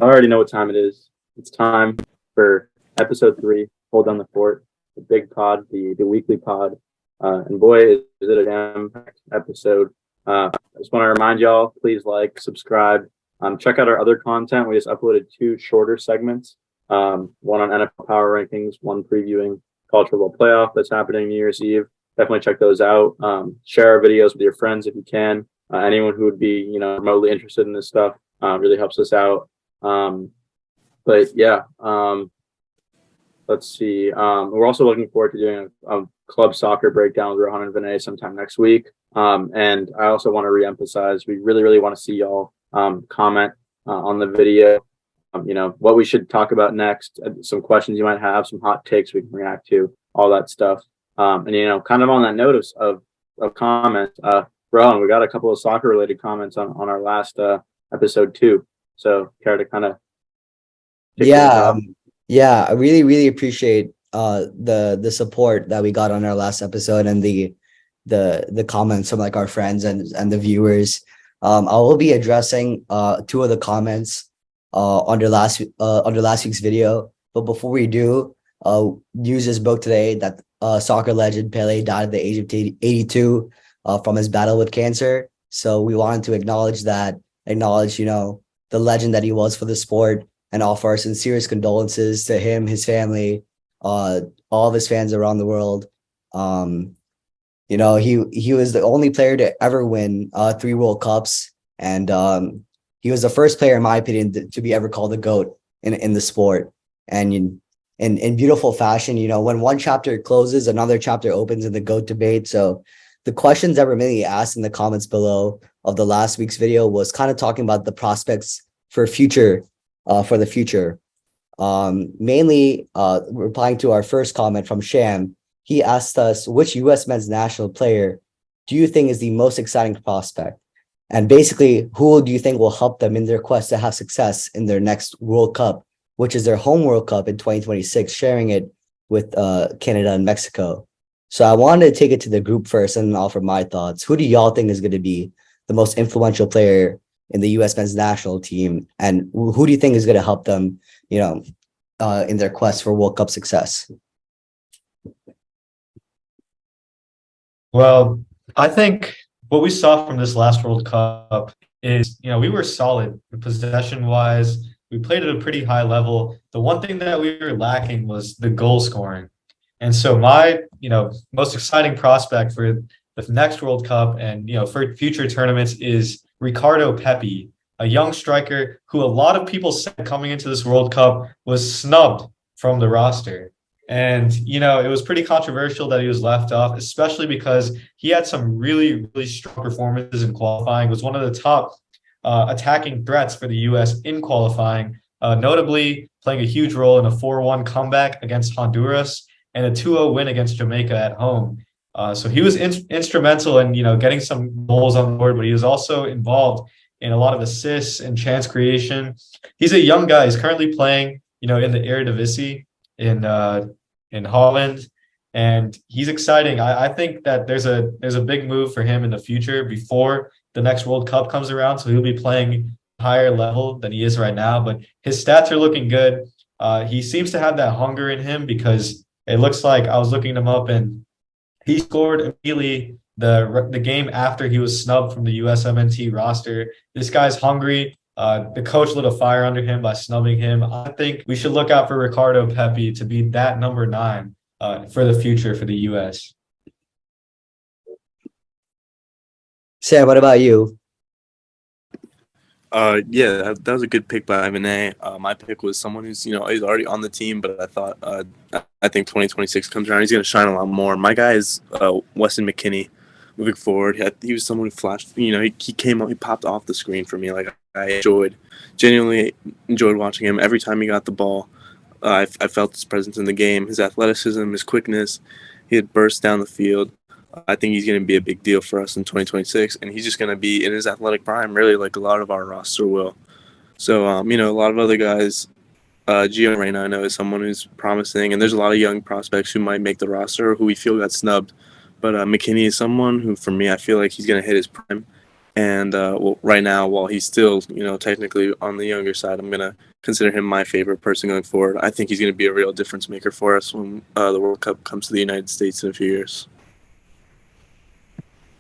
already know what time it is. It's time for episode 3, Hold Down the Fort, the big pod, the weekly pod. And boy, is it a jam-packed episode. I just want to remind y'all, please like, subscribe. Check out our other content. We just uploaded 2 shorter segments, one on NFL power rankings, one previewing college football playoff that's happening New Year's Eve. Definitely check those out. Share our videos with your friends if you can. Anyone who would be, remotely interested in this stuff really helps us out. But yeah, let's see. We're also looking forward to doing a club soccer breakdown with Rohan and Vinay sometime next week. And I also want to reemphasize, we really, really want to see y'all comment on the video. What we should talk about next, some questions you might have, some hot takes we can react to, all that stuff. And kind of on that notice of comments, Rohan, we got a couple of soccer related comments on our last episode too. So care to kind of I really, really appreciate the support that we got on our last episode and the comments from like our friends and the viewers. I will be addressing 2 of the comments under last week's video. But before we do, news just broke today that soccer legend Pele died at the age of 82 from his battle with cancer. So we wanted to acknowledge the legend that he was for the sport and offer our sincerest condolences to him, his family, all of his fans around the world. He was the only player to ever win 3 World Cups, and he was the first player, in my opinion, to be ever called the GOAT in the sport. And in beautiful fashion, when one chapter closes, another chapter opens in the GOAT debate. So the questions that were mainly asked in the comments below of the last week's video was kind of talking about the prospects for the future. Mainly replying to our first comment from Sham, he asked us, which U.S. men's national player do you think is the most exciting prospect? And basically, who do you think will help them in their quest to have success in their next World Cup, which is their home World Cup in 2026, sharing it with Canada and Mexico. So I wanted to take it to the group first and offer my thoughts. Who do y'all think is going to be the most influential player in the U.S. men's national team? And who do you think is going to help them, in their quest for World Cup success? Well, I think what we saw from this last World Cup is, we were solid possession-wise. We played at a pretty high level. The one thing that we were lacking was the goal scoring. And so my, most exciting prospect for the next World Cup and, for future tournaments is Ricardo Pepi, a young striker who a lot of people said coming into this World Cup was snubbed from the roster. And, it was pretty controversial that he was left off, especially because he had some really, really strong performances in qualifying, was one of the top attacking threats for the U.S. in qualifying, notably playing a huge role in a 4-1 comeback against Honduras and a 2-0 win against Jamaica at home. So he was instrumental in, getting some goals on board, but he was also involved in a lot of assists and chance creation. He's a young guy. He's currently playing, in the Eredivisie in Holland, and he's exciting. I think that there's a big move for him in the future before the next World Cup comes around. So he'll be playing higher level than he is right now, but his stats are looking good. He seems to have that hunger in him because it looks like I was looking him up and he scored immediately the game after he was snubbed from the USMNT roster. This guy's hungry. The coach lit a fire under him by snubbing him. I think we should look out for Ricardo Pepi to be that number 9 for the future for the U.S. Sam, what about you? That was a good pick by Vinay. My pick was someone who's, he's already on the team, but I thought, I think 2026 comes around, he's going to shine a lot more. My guy is Weston McKennie moving forward. He was someone who flashed, he came up, he popped off the screen for me. Like, I genuinely enjoyed watching him. Every time he got the ball, I felt his presence in the game, his athleticism, his quickness. He had burst down the field. I think he's going to be a big deal for us in 2026, and he's just going to be in his athletic prime, really, like a lot of our roster will. So, a lot of other guys, Gio Reyna, I know, is someone who's promising, and there's a lot of young prospects who might make the roster or who we feel got snubbed. But McKinney is someone who, for me, I feel like he's going to hit his prime. And right now, while he's still, technically on the younger side, I'm going to consider him my favorite person going forward. I think he's going to be a real difference maker for us when the World Cup comes to the United States in a few years.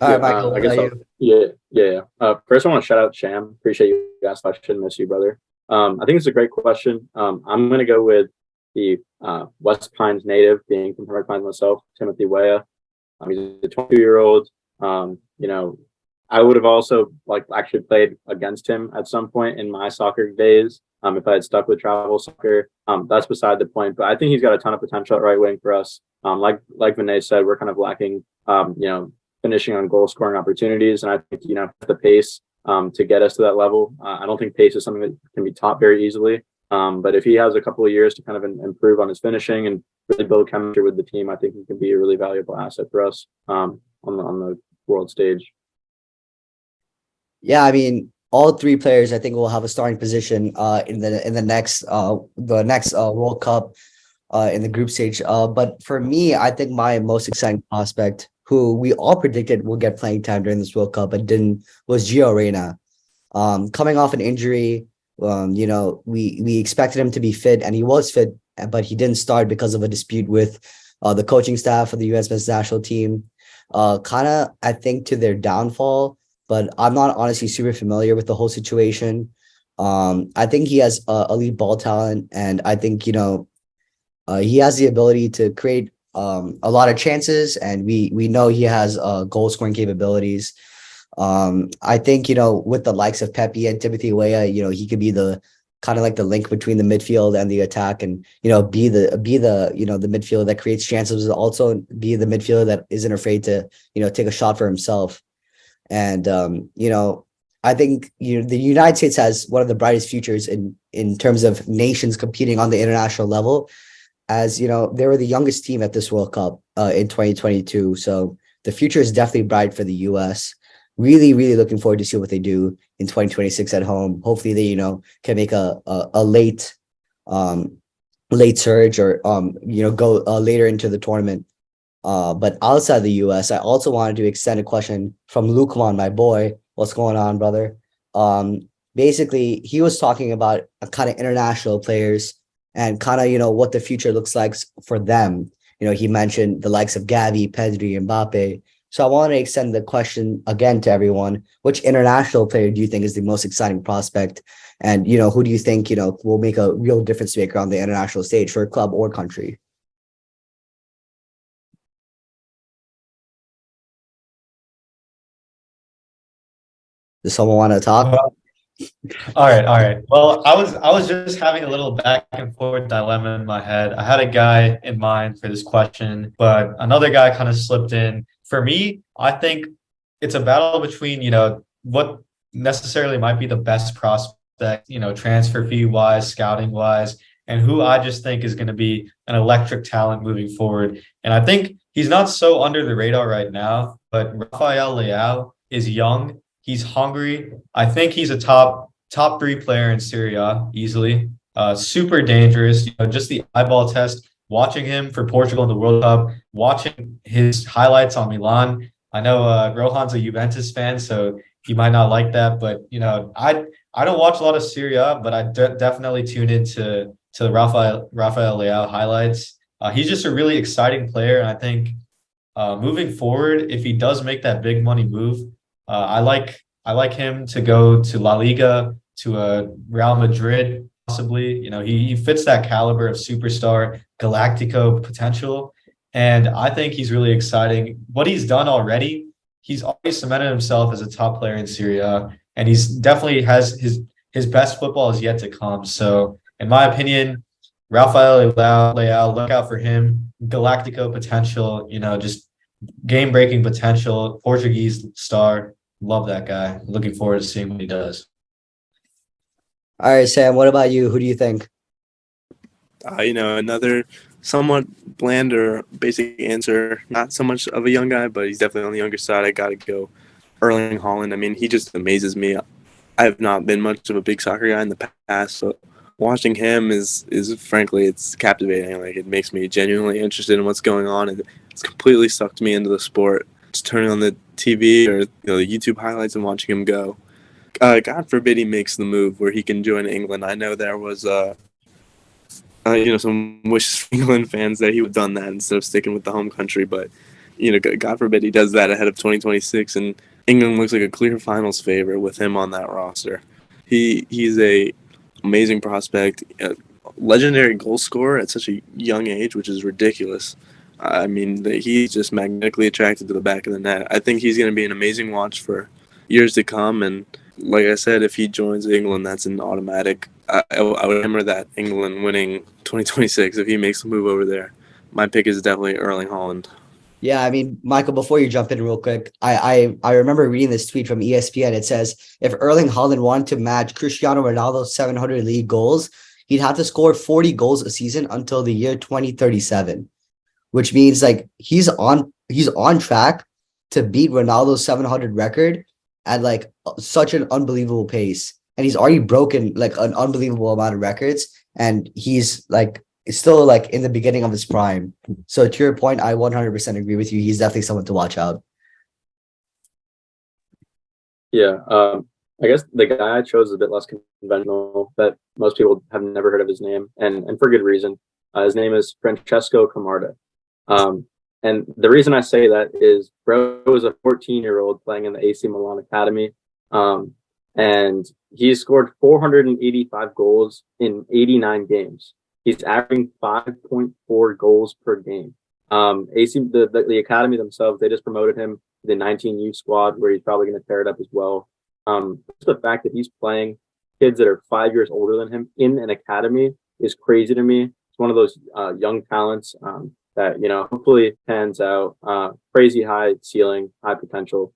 All right, Michael, what about you? Yeah. First, I want to shout out Sham. Appreciate you asked the question. Miss you, brother. I think it's a great question. I'm going to go with the West Pines native, being from Red Pines myself, Timothy Weah. He's a 22-year-old. I would have also actually played against him at some point in my soccer days. If I had stuck with travel soccer, that's beside the point. But I think he's got a ton of potential at right wing for us. Like Vinay said, we're kind of lacking, finishing on goal scoring opportunities. And I think, the pace to get us to that level. I don't think pace is something that can be taught very easily. But if he has a couple of years to kind of improve on his finishing and really build chemistry with the team, I think he can be a really valuable asset for us on the world stage. Yeah, I mean, all three players I think will have a starting position in the next World Cup in the group stage. But for me, I think my most exciting prospect, who we all predicted will get playing time during this World Cup but didn't, was Gio Reyna. Coming off an injury, we expected him to be fit, and he was fit, but he didn't start because of a dispute with the coaching staff of the U.S. men's national team. Kind of, I think, to their downfall. But I'm not honestly super familiar with the whole situation. I think he has elite ball talent, and I think, he has the ability to create a lot of chances, and we know he has goal scoring capabilities. I think, with the likes of Pepe and Timothy Weah, he could be the kind of like the link between the midfield and the attack, and, be the the midfielder that creates chances, also be the midfielder that isn't afraid to, take a shot for himself. And, I think, the United States has one of the brightest futures in terms of nations competing on the international level, as, they were the youngest team at this World Cup in 2022. So the future is definitely bright for the U.S. Really, really looking forward to see what they do in 2026 at home. Hopefully they, can make a late surge, or, go later into the tournament. But outside the U.S., I also wanted to extend a question from Lukman, my boy. What's going on, brother? Basically, he was talking about kind of international players and kind of, what the future looks like for them. He mentioned the likes of Gavi, Pedri, and Mbappe. So I want to extend the question again to everyone. Which international player do you think is the most exciting prospect? And, who do you think, will make a real difference maker on the international stage for a club or country? Does someone want to talk? All right. Well, I was just having a little back and forth dilemma in my head. I had a guy in mind for this question, but another guy kind of slipped in. For me, I think it's a battle between, what necessarily might be the best prospect, transfer fee wise, scouting wise, and who I just think is going to be an electric talent moving forward. And I think he's not so under the radar right now, but Rafael Leao is young. He's hungry. I think he's a top 3 player in Serie A easily. Super dangerous. Just the eyeball test. Watching him for Portugal in the World Cup, watching his highlights on Milan. I know Rohan's a Juventus fan, so he might not like that. But I don't watch a lot of Serie A, but I definitely tune into the Rafael Leao highlights. He's just a really exciting player, and I think moving forward, if he does make that big money move, I like him to go to La Liga, to Real Madrid, possibly. He fits that caliber of superstar Galactico potential, and I think he's really exciting. What he's done already, he's already cemented himself as a top player in Serie A, and he's definitely has his best football is yet to come. So, in my opinion, Rafael Leao, look out for him. Galactico potential, just game-breaking potential, Portuguese star. Love that guy. Looking forward to seeing what he does. All right, Sam, what about you? Who do you think? Another somewhat bland or basic answer. Not so much of a young guy, but he's definitely on the younger side. I got to go Erling Haaland. I mean, he just amazes me. I have not been much of a big soccer guy in the past, so watching him is frankly, it's captivating. Like, it makes me genuinely interested in what's going on, and it's completely sucked me into the sport. Just turning on the TV or the YouTube highlights and watching him go. God forbid he makes the move where he can join England. I know there was some wishes for England fans that he would have done that instead of sticking with the home country. But, God forbid he does that ahead of 2026, and England looks like a clear finals favorite with him on that roster. He's a amazing prospect, a legendary goal scorer at such a young age, which is ridiculous. I mean, he's just magnetically attracted to the back of the net. I think he's going to be an amazing watch for years to come, and like I said, if he joins England, that's an automatic. I would remember that England winning 2026 if he makes a move over there. My pick is definitely Erling Haaland. Yeah, I mean, Michael, before you jump in real quick, I remember reading this tweet from ESPN. It says if Erling Haaland wanted to match Cristiano Ronaldo's 700 league goals, he'd have to score 40 goals a season until the year 2037, which means like he's on track to beat Ronaldo's 700 record at like such an unbelievable pace. And he's already broken like an unbelievable amount of records, and he's like still like in the beginning of his prime. So to your point, I 100% agree with you. He's definitely someone to watch out. Yeah, I guess the guy I chose is a bit less conventional, but most people have never heard of his name, and for good reason. His name is Francesco Camarda. And the reason I say that is bro is a 14-year-old playing in the AC Milan Academy. And he's scored 485 goals in 89 games. He's averaging 5.4 goals per game. The academy themselves, they just promoted him to the 19U squad, where he's probably going to tear it up as well. Just the fact that he's playing kids that are 5 years older than him in an academy is crazy to me. It's one of those young talents that hopefully pans out. Crazy high ceiling, high potential,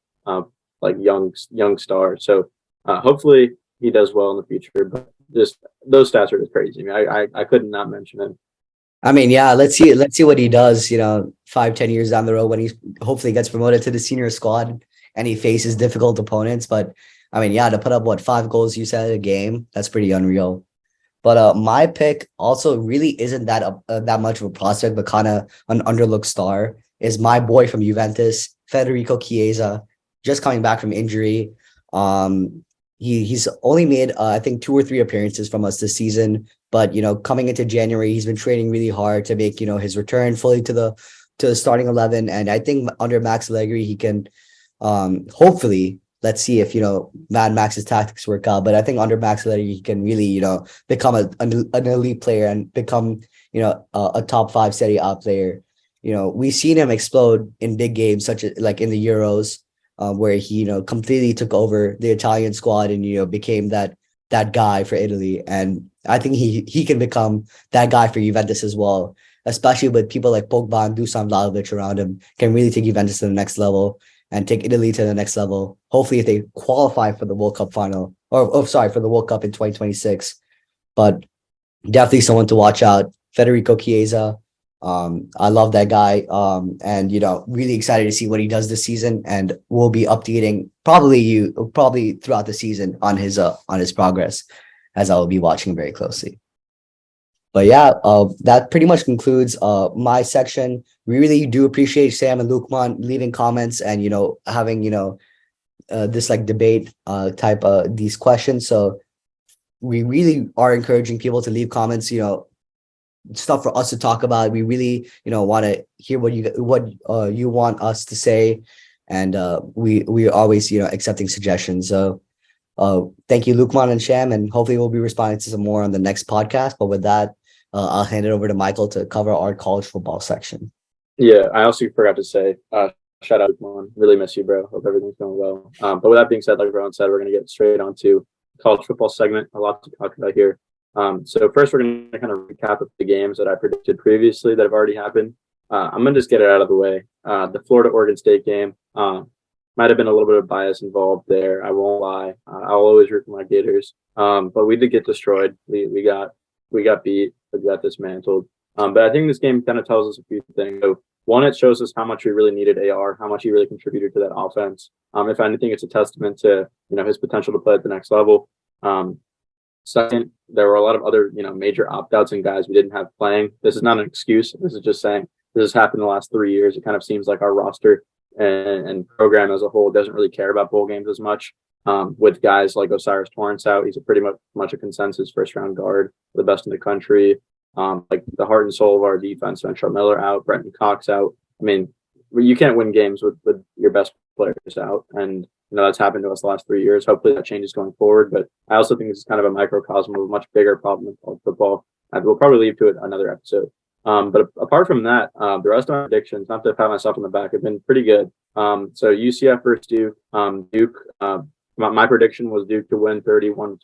like young star. So hopefully he does well in the future. But just those stats are just crazy. I mean, I couldn't not mention it. I mean, yeah, let's see what he does, 5-10 years down the road when he hopefully gets promoted to the senior squad and he faces difficult opponents. But I mean, yeah, to put up 5 goals you said a game, that's pretty unreal. But my pick also really isn't that much of a prospect, but kind of an underlooked star, is my boy from Juventus, Federico Chiesa, just coming back from injury. He's only made I think 2 or 3 appearances from us this season, but coming into January, he's been training really hard to make his return fully to the starting 11. And I think under Max Allegri, he can hopefully, let's see if Mad Max's tactics work out. But I think under Max Allegri, he can really become an elite player and become a top 5 Serie A player. We've seen him explode in big games, such as like in the Euros. Where he completely took over the Italian squad and became that guy for Italy. And I think he can become that guy for Juventus as well, especially with people like Pogba and Dusan Vlahovic around him, can really take Juventus to the next level and take Italy to the next level. Hopefully if they qualify for the World Cup final for the World Cup in 2026. But definitely someone to watch out. Federico Chiesa. I love that guy. And really excited to see what he does this season, and we'll be updating probably throughout the season on his progress, as I will be watching very closely. But yeah, that pretty much concludes my section. We really do appreciate Sam and Lukman leaving comments and having this like debate type these questions. So we really are encouraging people to leave comments, stuff for us to talk about. We really want to hear what you want us to say, and we are always accepting suggestions. So thank you, Lukman and Sham, and hopefully we'll be responding to some more on the next podcast. But with that, I'll hand it over to Michael to cover our college football section. Yeah, I also forgot to say shout out Lukman, really miss you, bro. Hope everything's going well. But with that being said, like everyone said, we're going to get straight on to college football segment. A lot to talk about here. So first, we're going to kind of recap of the games that I predicted previously that have already happened. I'm going to just get it out of the way. The Florida-Oregon State game might have been a little bit of bias involved there. I won't lie. I'll always root for my Gators. But we did get destroyed. We got beat. We got dismantled. But I think this game kind of tells us a few things. So one, it shows us how much we really needed AR, how much he really contributed to that offense. If anything, it's a testament to his potential to play at the next level. Second, there were a lot of other, major opt-outs and guys we didn't have playing. This is not an excuse. This is just saying this has happened the last 3 years. It kind of seems like our roster and program as a whole doesn't really care about bowl games as much. with guys like Osiris Torrance out. He's a pretty much a consensus first round guard, the best in the country. Like the heart and soul of our defense, Ventrell Miller out, Brenton Cox out. I mean, you can't win games with your best players out. And, that's happened to us the last 3 years. Hopefully that changes going forward. But I also think this is kind of a microcosm of a much bigger problem in college football. We'll probably leave to it another episode. But apart from that, the rest of my predictions, not to pat myself on the back, have been pretty good. So UCF versus Duke. Duke, my prediction was Duke to win 31-28.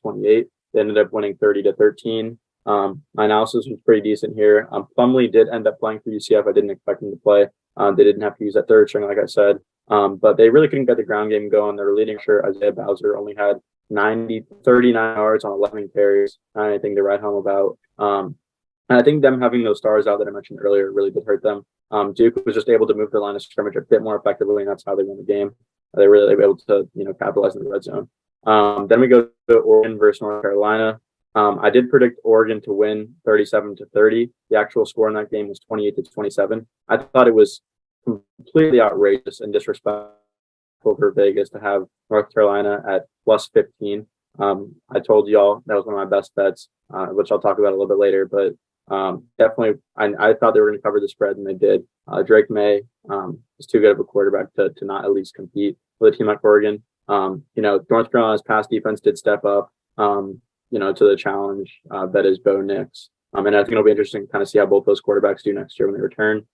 They ended up winning 30-13. My analysis was pretty decent here. Plumlee did end up playing for UCF. I didn't expect him to play. They didn't have to use that third string, like I said. But they really couldn't get the ground game going. Their leading rusher, Isaiah Bowser, only had 39 yards on 11 carries. Not anything to write home about. And I think them having those stars out that I mentioned earlier really did hurt them. Duke was just able to move the line of scrimmage a bit more effectively, and that's how they won the game. They really were able to, capitalize in the red zone. Then we go to Oregon versus North Carolina. I did predict Oregon to win 37-30. The actual score in that game was 28-27. I thought it was completely outrageous and disrespectful for Vegas to have North Carolina at plus 15. I told y'all that was one of my best bets, which I'll talk about a little bit later. But definitely, I thought they were going to cover the spread, and they did. Drake May is too good of a quarterback to not at least compete with a team like Oregon. North Carolina's pass defense did step up, to the challenge that is Bo Nix. And I think it'll be interesting to kind of see how both those quarterbacks do next year when they return.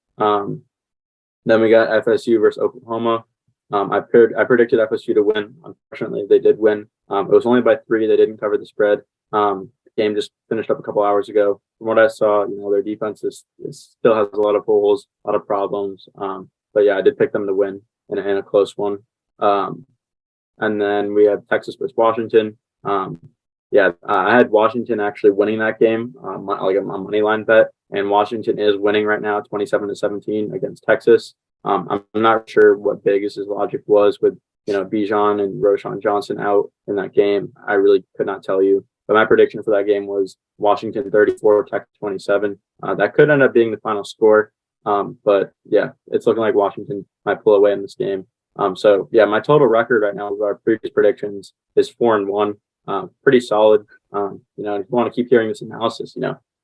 Then we got FSU versus Oklahoma. I predicted FSU to win. Unfortunately, they did win. It was only by 3. They didn't cover the spread. The game just finished up a couple hours ago. From what I saw, their defense still has a lot of holes, a lot of problems. But yeah, I did pick them to win in a close one. And then we have Texas versus Washington. I had Washington actually winning that game, like a money line bet, and Washington is winning right now, 27-17 against Texas. I'm not sure what Vegas's logic was with Bijan and Roshan Johnson out in that game. I really could not tell you. But my prediction for that game was Washington 34, Texas 27. That could end up being the final score. But yeah, it's looking like Washington might pull away in this game. So yeah, my total record right now with our previous predictions is 4-1. Pretty solid. If you want to keep hearing this analysis,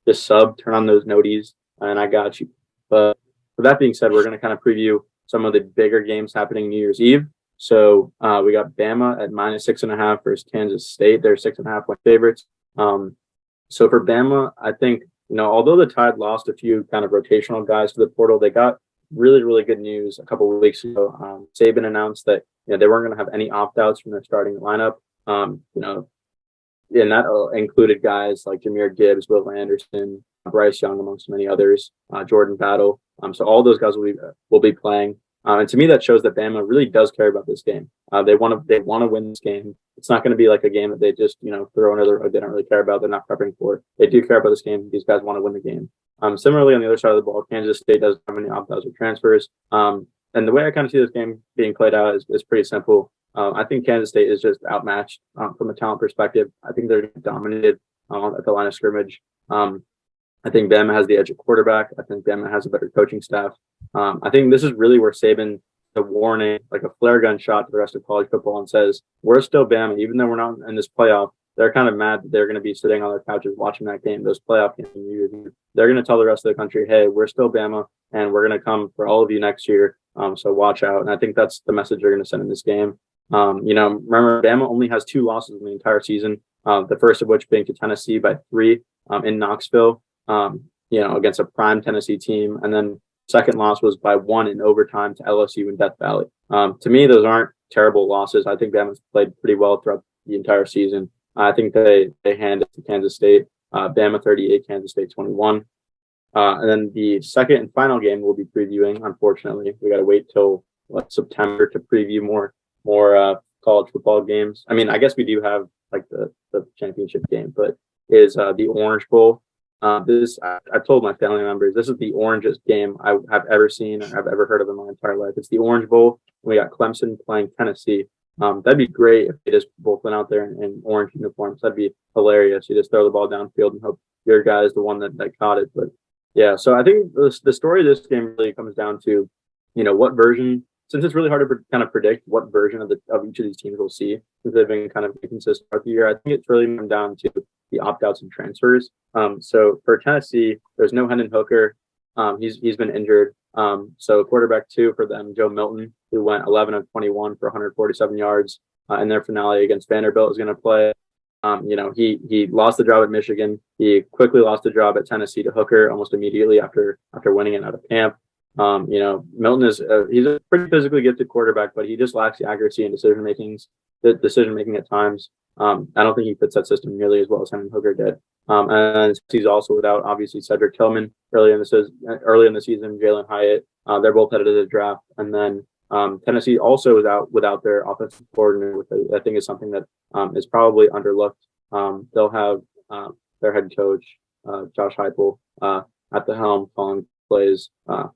just turn on those noties, and I got you. But with that being said, we're going to kind of preview some of the bigger games happening New Year's Eve. So we got Bama at -6.5 versus Kansas State. They're 6.5 point favorites. So for Bama, I think, although the Tide lost a few kind of rotational guys to the portal, they got really, really good news a couple of weeks ago. Saban announced that they weren't going to have any opt-outs from their starting lineup. And that included guys like Jahmyr Gibbs, Will Anderson, Bryce Young, amongst many others, Jordan Battle. So all those guys will be playing. And to me, that shows that Bama really does care about this game. They want to win this game. It's not going to be like a game that they just throw another. They don't really care about. They're not prepping for. They do care about this game. These guys want to win the game. Similarly, on the other side of the ball, Kansas State doesn't have any opt-outs or transfers. And the way I kind of see this game being played out is pretty simple. I think Kansas State is just outmatched from a talent perspective. I think they're dominated at the line of scrimmage. I think Bama has the edge at quarterback. I think Bama has a better coaching staff. I think this is really where Saban, the warning, like a flare gun shot to the rest of college football, and says, we're still Bama, even though we're not in this playoff. They're kind of mad that they're going to be sitting on their couches watching that game, those playoff games. They're going to tell the rest of the country, hey, we're still Bama, and we're going to come for all of you next year. So watch out. And I think that's the message they're going to send in this game. Remember, Bama only has 2 losses in the entire season. The first of which being to Tennessee by 3 in Knoxville, against a prime Tennessee team. And then second loss was by 1 in overtime to LSU in Death Valley. To me, those aren't terrible losses. I think Bama's played pretty well throughout the entire season. I think they hand it to Kansas State. Bama 38, Kansas State 21. And then the second and final game we'll be previewing, unfortunately, we got to wait till September to preview more college football games. I mean, I guess we do have like the championship game, but is the Orange Bowl. I've told my family members, this is the orangest game I have ever seen or I've ever heard of in my entire life. It's the Orange Bowl. We got Clemson playing Tennessee. That'd be great if they just both went out there in orange uniforms. That'd be hilarious. You just throw the ball downfield and hope your guy is the one that caught it. But yeah, so I think the story of this game really comes down to, what version since it's really hard to kind of predict what version of each of these teams we'll see, since they've been kind of inconsistent throughout the year, I think it's really come down to the opt-outs and transfers. So for Tennessee, there's no Hendon Hooker. He's been injured. So quarterback 2 for them, Joe Milton, who went 11 of 21 for 147 yards in their finale against Vanderbilt, is going to play. He lost the job at Michigan. He quickly lost the job at Tennessee to Hooker almost immediately after winning it out of camp. Milton he's a pretty physically gifted quarterback, but he just lacks the accuracy and decision making at times. I don't think he fits that system nearly as well as Hendon Hooker did. And he's also without obviously Cedric Tillman early in the season, Jalen Hyatt. They're both headed to the draft, and then Tennessee also is out without their offensive coordinator, which I think is something that is probably underlooked. They'll have their head coach Josh Heupel at the helm calling plays,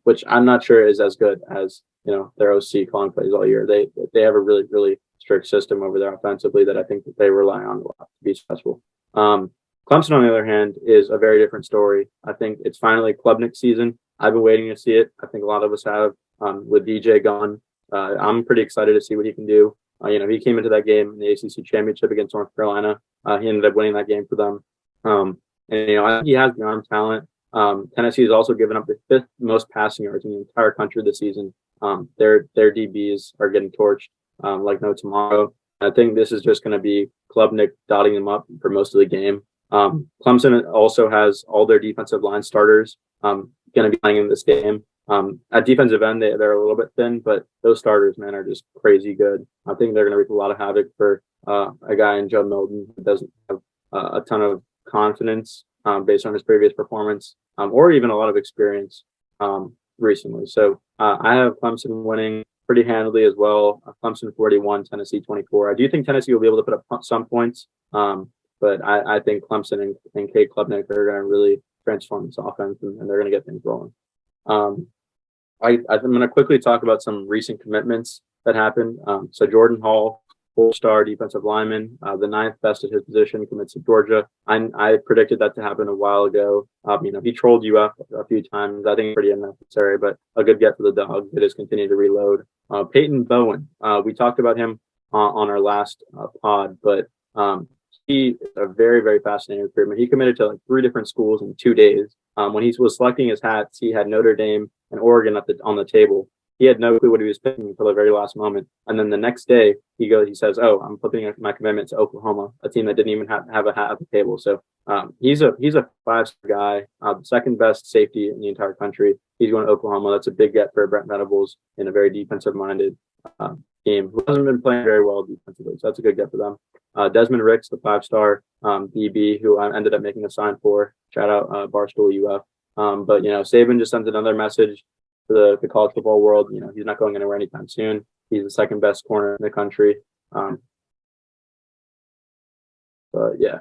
which I'm not sure is as good as their OC calling plays all year. They have a really, really strict system over there offensively that I think that they rely on a lot to be successful. Clemson, on the other hand, is a very different story. I think it's finally Klubnik season. I've been waiting to see it. I think a lot of us have. With DJ gone, I'm pretty excited to see what he can do. He came into that game in the ACC championship against North Carolina. He ended up winning that game for them. I think he has the arm talent. Tennessee has also given up the 5th most passing yards in the entire country this season. Their DBs are getting torched like no tomorrow. I think this is just going to be Klubnik dotting them up for most of the game. Clemson also has all their defensive line starters going to be playing in this game. At defensive end, they're a little bit thin, but those starters, man, are just crazy good. I think they're going to wreak a lot of havoc for a guy in Joe Milton who doesn't have a ton of confidence based on his previous performance or even a lot of experience recently. So I have Clemson winning pretty handily as well. Clemson 41, Tennessee 24. I do think Tennessee will be able to put up some points, but I think Clemson and Cade Klubnik are going to really transform this offense and they're going to get things rolling. I'm going to quickly talk about some recent commitments that happened. So Jordan Hall, 4-star defensive lineman, the 9th best at his position, commits to Georgia. I predicted that to happen a while ago. He trolled UF a few times. I think it's pretty unnecessary, but a good get for the dog that has continued to reload. Peyton Bowen, we talked about him on our last pod, but he is a very, very fascinating recruitment. He committed to like 3 different schools in 2 days. When he was selecting his hats, he had Notre Dame and Oregon on the table. He had no clue what he was picking until the very last moment. And then the next day, he says, "Oh, I'm flipping my commitment to Oklahoma, a team that didn't even have a hat at the table." So he's a 5-star guy, the 2nd best safety in the entire country. He's going to Oklahoma. That's a big get for Brent Venables in a very defensive-minded team who hasn't been playing very well defensively. So that's a good get for them. Desmond Ricks, the 5-star DB, who I ended up making a sign for. Shout out Barstool UF. But Saban just sent another message to the college football world. He's not going anywhere anytime soon. He's the 2nd best corner in the country. But yeah.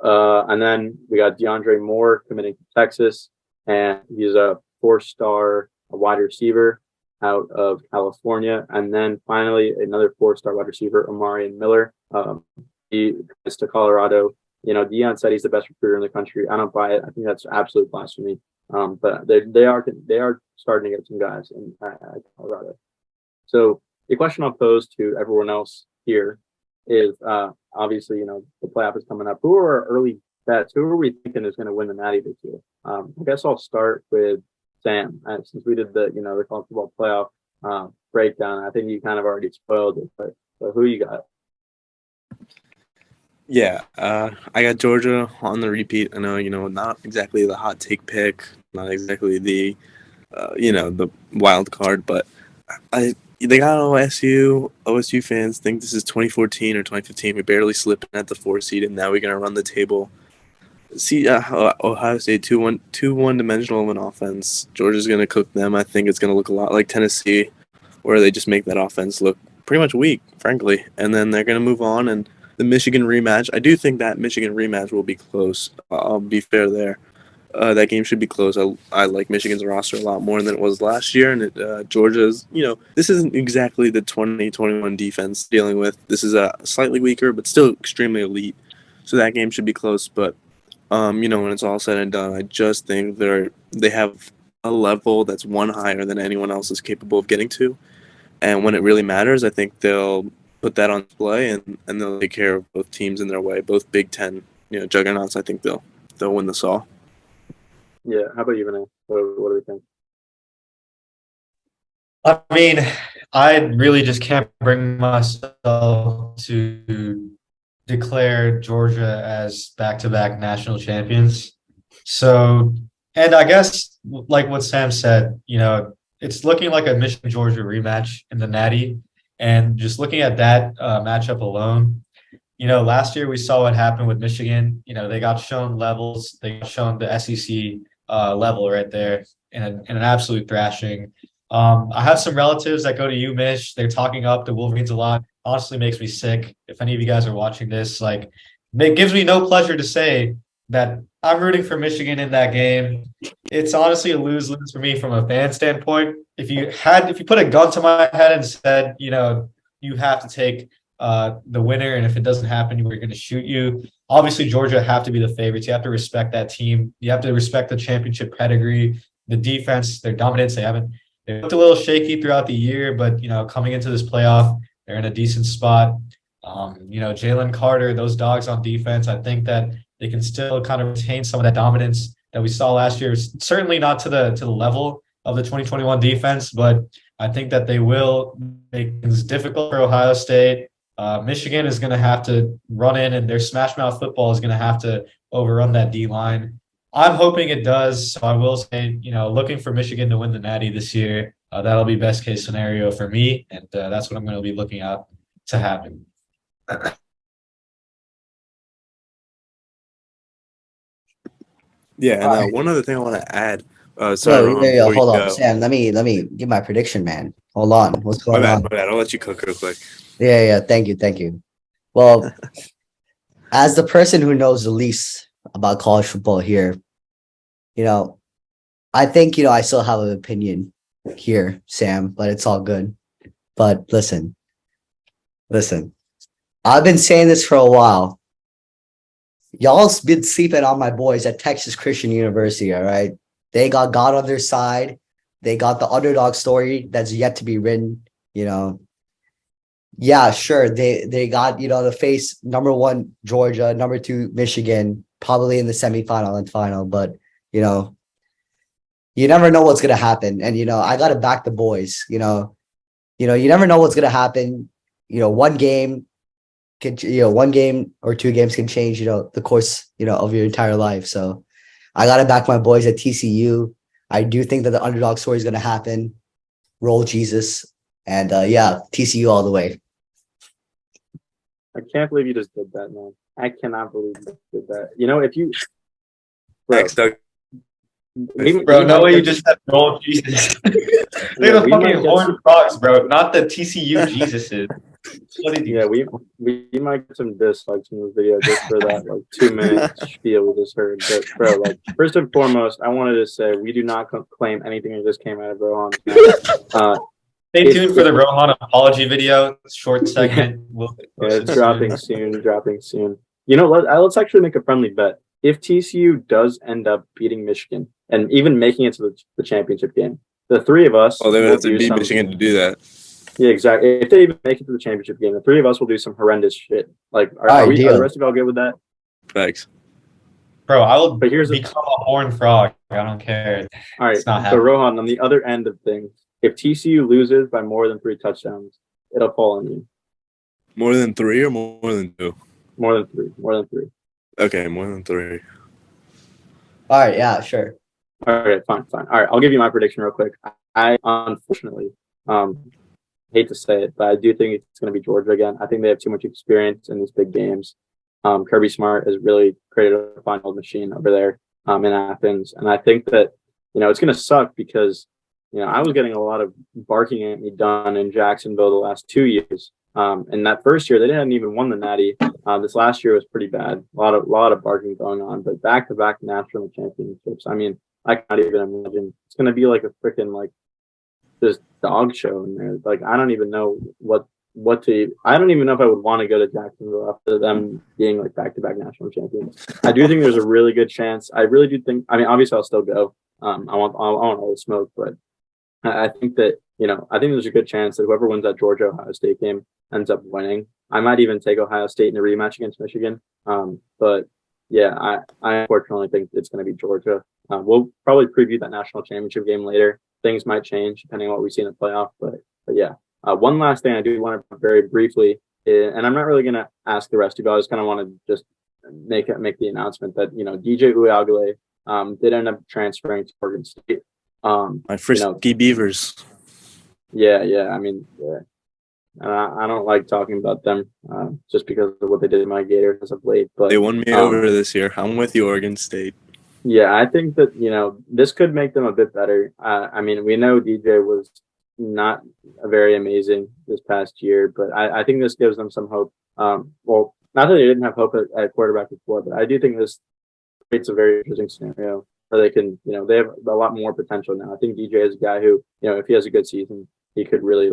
And then we got DeAndre Moore committing to Texas, and he's a 4-star wide receiver out of California. And then finally, another 4-star wide receiver, Omarion Miller. He is to Colorado. Deion said he's the best recruiter in the country. I don't buy it. I think that's absolute blasphemy. But they are starting to get some guys in Colorado. So the question I'll pose to everyone else here is obviously the playoff is coming up. Who are our early bets? Who are we thinking is going to win the Natty this year? I guess I'll start with Sam, since we did the college football playoff breakdown. I think you kind of already spoiled it, but so who you got? Yeah, I got Georgia on the repeat. I know, not exactly the hot take pick, not exactly the, the wild card, but they got OSU. OSU fans think this is 2014 or 2015. We barely slipped at the 4 seed, and now we're gonna run the table. See, Ohio State 2-1 dimensional of an offense. Georgia's gonna cook them. I think it's gonna look a lot like Tennessee, where they just make that offense look pretty much weak, frankly, and then they're gonna move on and. The Michigan rematch, I do think that Michigan rematch will be close. I'll be fair there. That game should be close. I like Michigan's roster a lot more than it was last year. And Georgia's, this isn't exactly the 2021 defense dealing with. This is a slightly weaker, but still extremely elite. So that game should be close. But, when it's all said and done, I just think they have a level that's one higher than anyone else is capable of getting to. And when it really matters, I think they'll put that on display and they'll take care of both teams in their way, both Big Ten, juggernauts. I think they'll win this all. Yeah. How about you, Vinay? What do we think? I mean, I really just can't bring myself to declare Georgia as back-to-back national champions. So, and I guess like what Sam said, it's looking like a Michigan-Georgia rematch in the Natty. And just looking at that matchup alone, last year we saw what happened with Michigan. They got shown levels. They got shown the SEC level right there in an absolute thrashing. I have some relatives that go to UMich. They're talking up the Wolverines a lot. Honestly, makes me sick. If any of you guys are watching this, it gives me no pleasure to say that I'm rooting for Michigan in that game. It's honestly a lose-lose for me from a fan standpoint. If you put a gun to my head and said, you have to take the winner, and if it doesn't happen, we're going to shoot you. Obviously, Georgia have to be the favorites. You have to respect that team. You have to respect the championship pedigree, the defense, their dominance. They looked a little shaky throughout the year, but coming into this playoff, they're in a decent spot. Jalen Carter, those dogs on defense, I think that they can still kind of retain some of that dominance that we saw last year. Certainly not to the level of the 2021 defense, but I think that they will make things difficult for Ohio State. Michigan is going to have to run in, and their smash mouth football is going to have to overrun that D line. I'm hoping it does. So I will say, looking for Michigan to win the Natty this year. That'll be best case scenario for me, and that's what I'm going to be looking at to happen. Yeah, and one other thing I want to add. Sorry, Ron, hold on, Sam. Let me give my prediction, man. Hold on, what's going on? My bad. I'll let you cook real quick. Yeah. Thank you. Well, as the person who knows the least about college football here, I think I still have an opinion here, Sam, but it's all good. But listen. I've been saying this for a while. Y'all's been sleeping on my boys at Texas Christian University, all right? They got God on their side. They got the underdog story that's yet to be written, Yeah, sure. They got, to face number 1 Georgia, number 2 Michigan, probably in the semifinal and final, but you never know what's gonna happen. And I gotta back the boys. You never know what's gonna happen. One game or 2 games can change, the course, of your entire life. So I got to back my boys at TCU. I do think that the underdog story is going to happen. Roll Jesus. And TCU all the way. I can't believe you just did that, man. I cannot believe you did that. If you... Thanks, Doug. Bro, no way you just said roll Jesus. They're the fucking Horned Frogs, bro, not the TCU Jesuses. We might get some dislikes in this video just for that 2-minute spiel we just heard. But bro, first and foremost, I wanted to say we do not claim anything that just came out of Rohan. Stay tuned for the Rohan apology video. Short segment. It's dropping soon. Let's actually make a friendly bet. If TCU does end up beating Michigan and even making it to the championship game, the 3 of us. Oh, they would have to beat Michigan to do that. Yeah, exactly. If they even make it to the championship game, the 3 of us will do some horrendous shit. Are the rest of y'all good with that? Thanks. Bro, I will become a horned frog. I don't care. All right. So Rohan, on the other end of things, if TCU loses by more than 3 touchdowns, it'll fall on you. More than 3 or more than 2? More than 3. More than 3. Okay, more than 3. All right, yeah, sure. All right, fine. All right, I'll give you my prediction real quick. I unfortunately hate to say it, but I do think it's going to be Georgia again. I think they have too much experience in these big games. Kirby Smart has really created a fine old machine over there in Athens, and I think that it's going to suck because I was getting a lot of barking at me done in Jacksonville the last 2 years. And that first year, they hadn't even won the Natty. This last year was pretty bad. A lot of barking going on, but back-to-back national championships. I mean, I can't even imagine. It's going to be like a freaking this dog show in there. I don't even know I don't even know if I would want to go to Jacksonville after them being back-to-back national champions. I do think there's a really good chance. I really do think. I mean, obviously, I'll still go. I want all the smoke, but I think that I think there's a good chance that whoever wins that Georgia Ohio State game ends up winning. I might even take Ohio State in a rematch against Michigan. But yeah, I unfortunately think it's going to be Georgia. We'll probably preview that national championship game later. Things might change depending on what we see in the playoff. But yeah, one last thing I do want to very briefly, and I'm not really going to ask the rest of you, but I just kind of want to just make the announcement that DJ Uyagale did end up transferring to Oregon State. My frisky Beavers. Yeah. I mean, yeah. I don't like talking about them just because of what they did in my Gators as of late. But they won me over this year. I'm with you, Oregon State. Yeah, I think that this could make them a bit better. I mean, we know DJ was not very amazing this past year, but I think this gives them some hope. Well, not that they didn't have hope at quarterback before, but I do think this creates a very interesting scenario where they can, they have a lot more potential now. I think DJ is a guy who, if he has a good season, he could really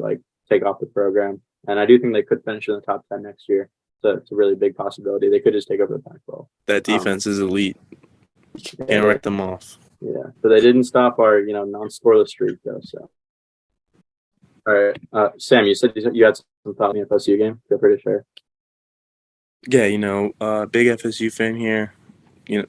take off the program. And I do think they could finish in the top 10 next year. So it's a really big possibility. They could just take over the Pac-12. That defense is elite. You can't write them off. Yeah. So they didn't stop our, non-scoreless streak though. So. All right. Sam, you said you had some thought on the FSU game. Feel free to share. Yeah, big FSU fan here.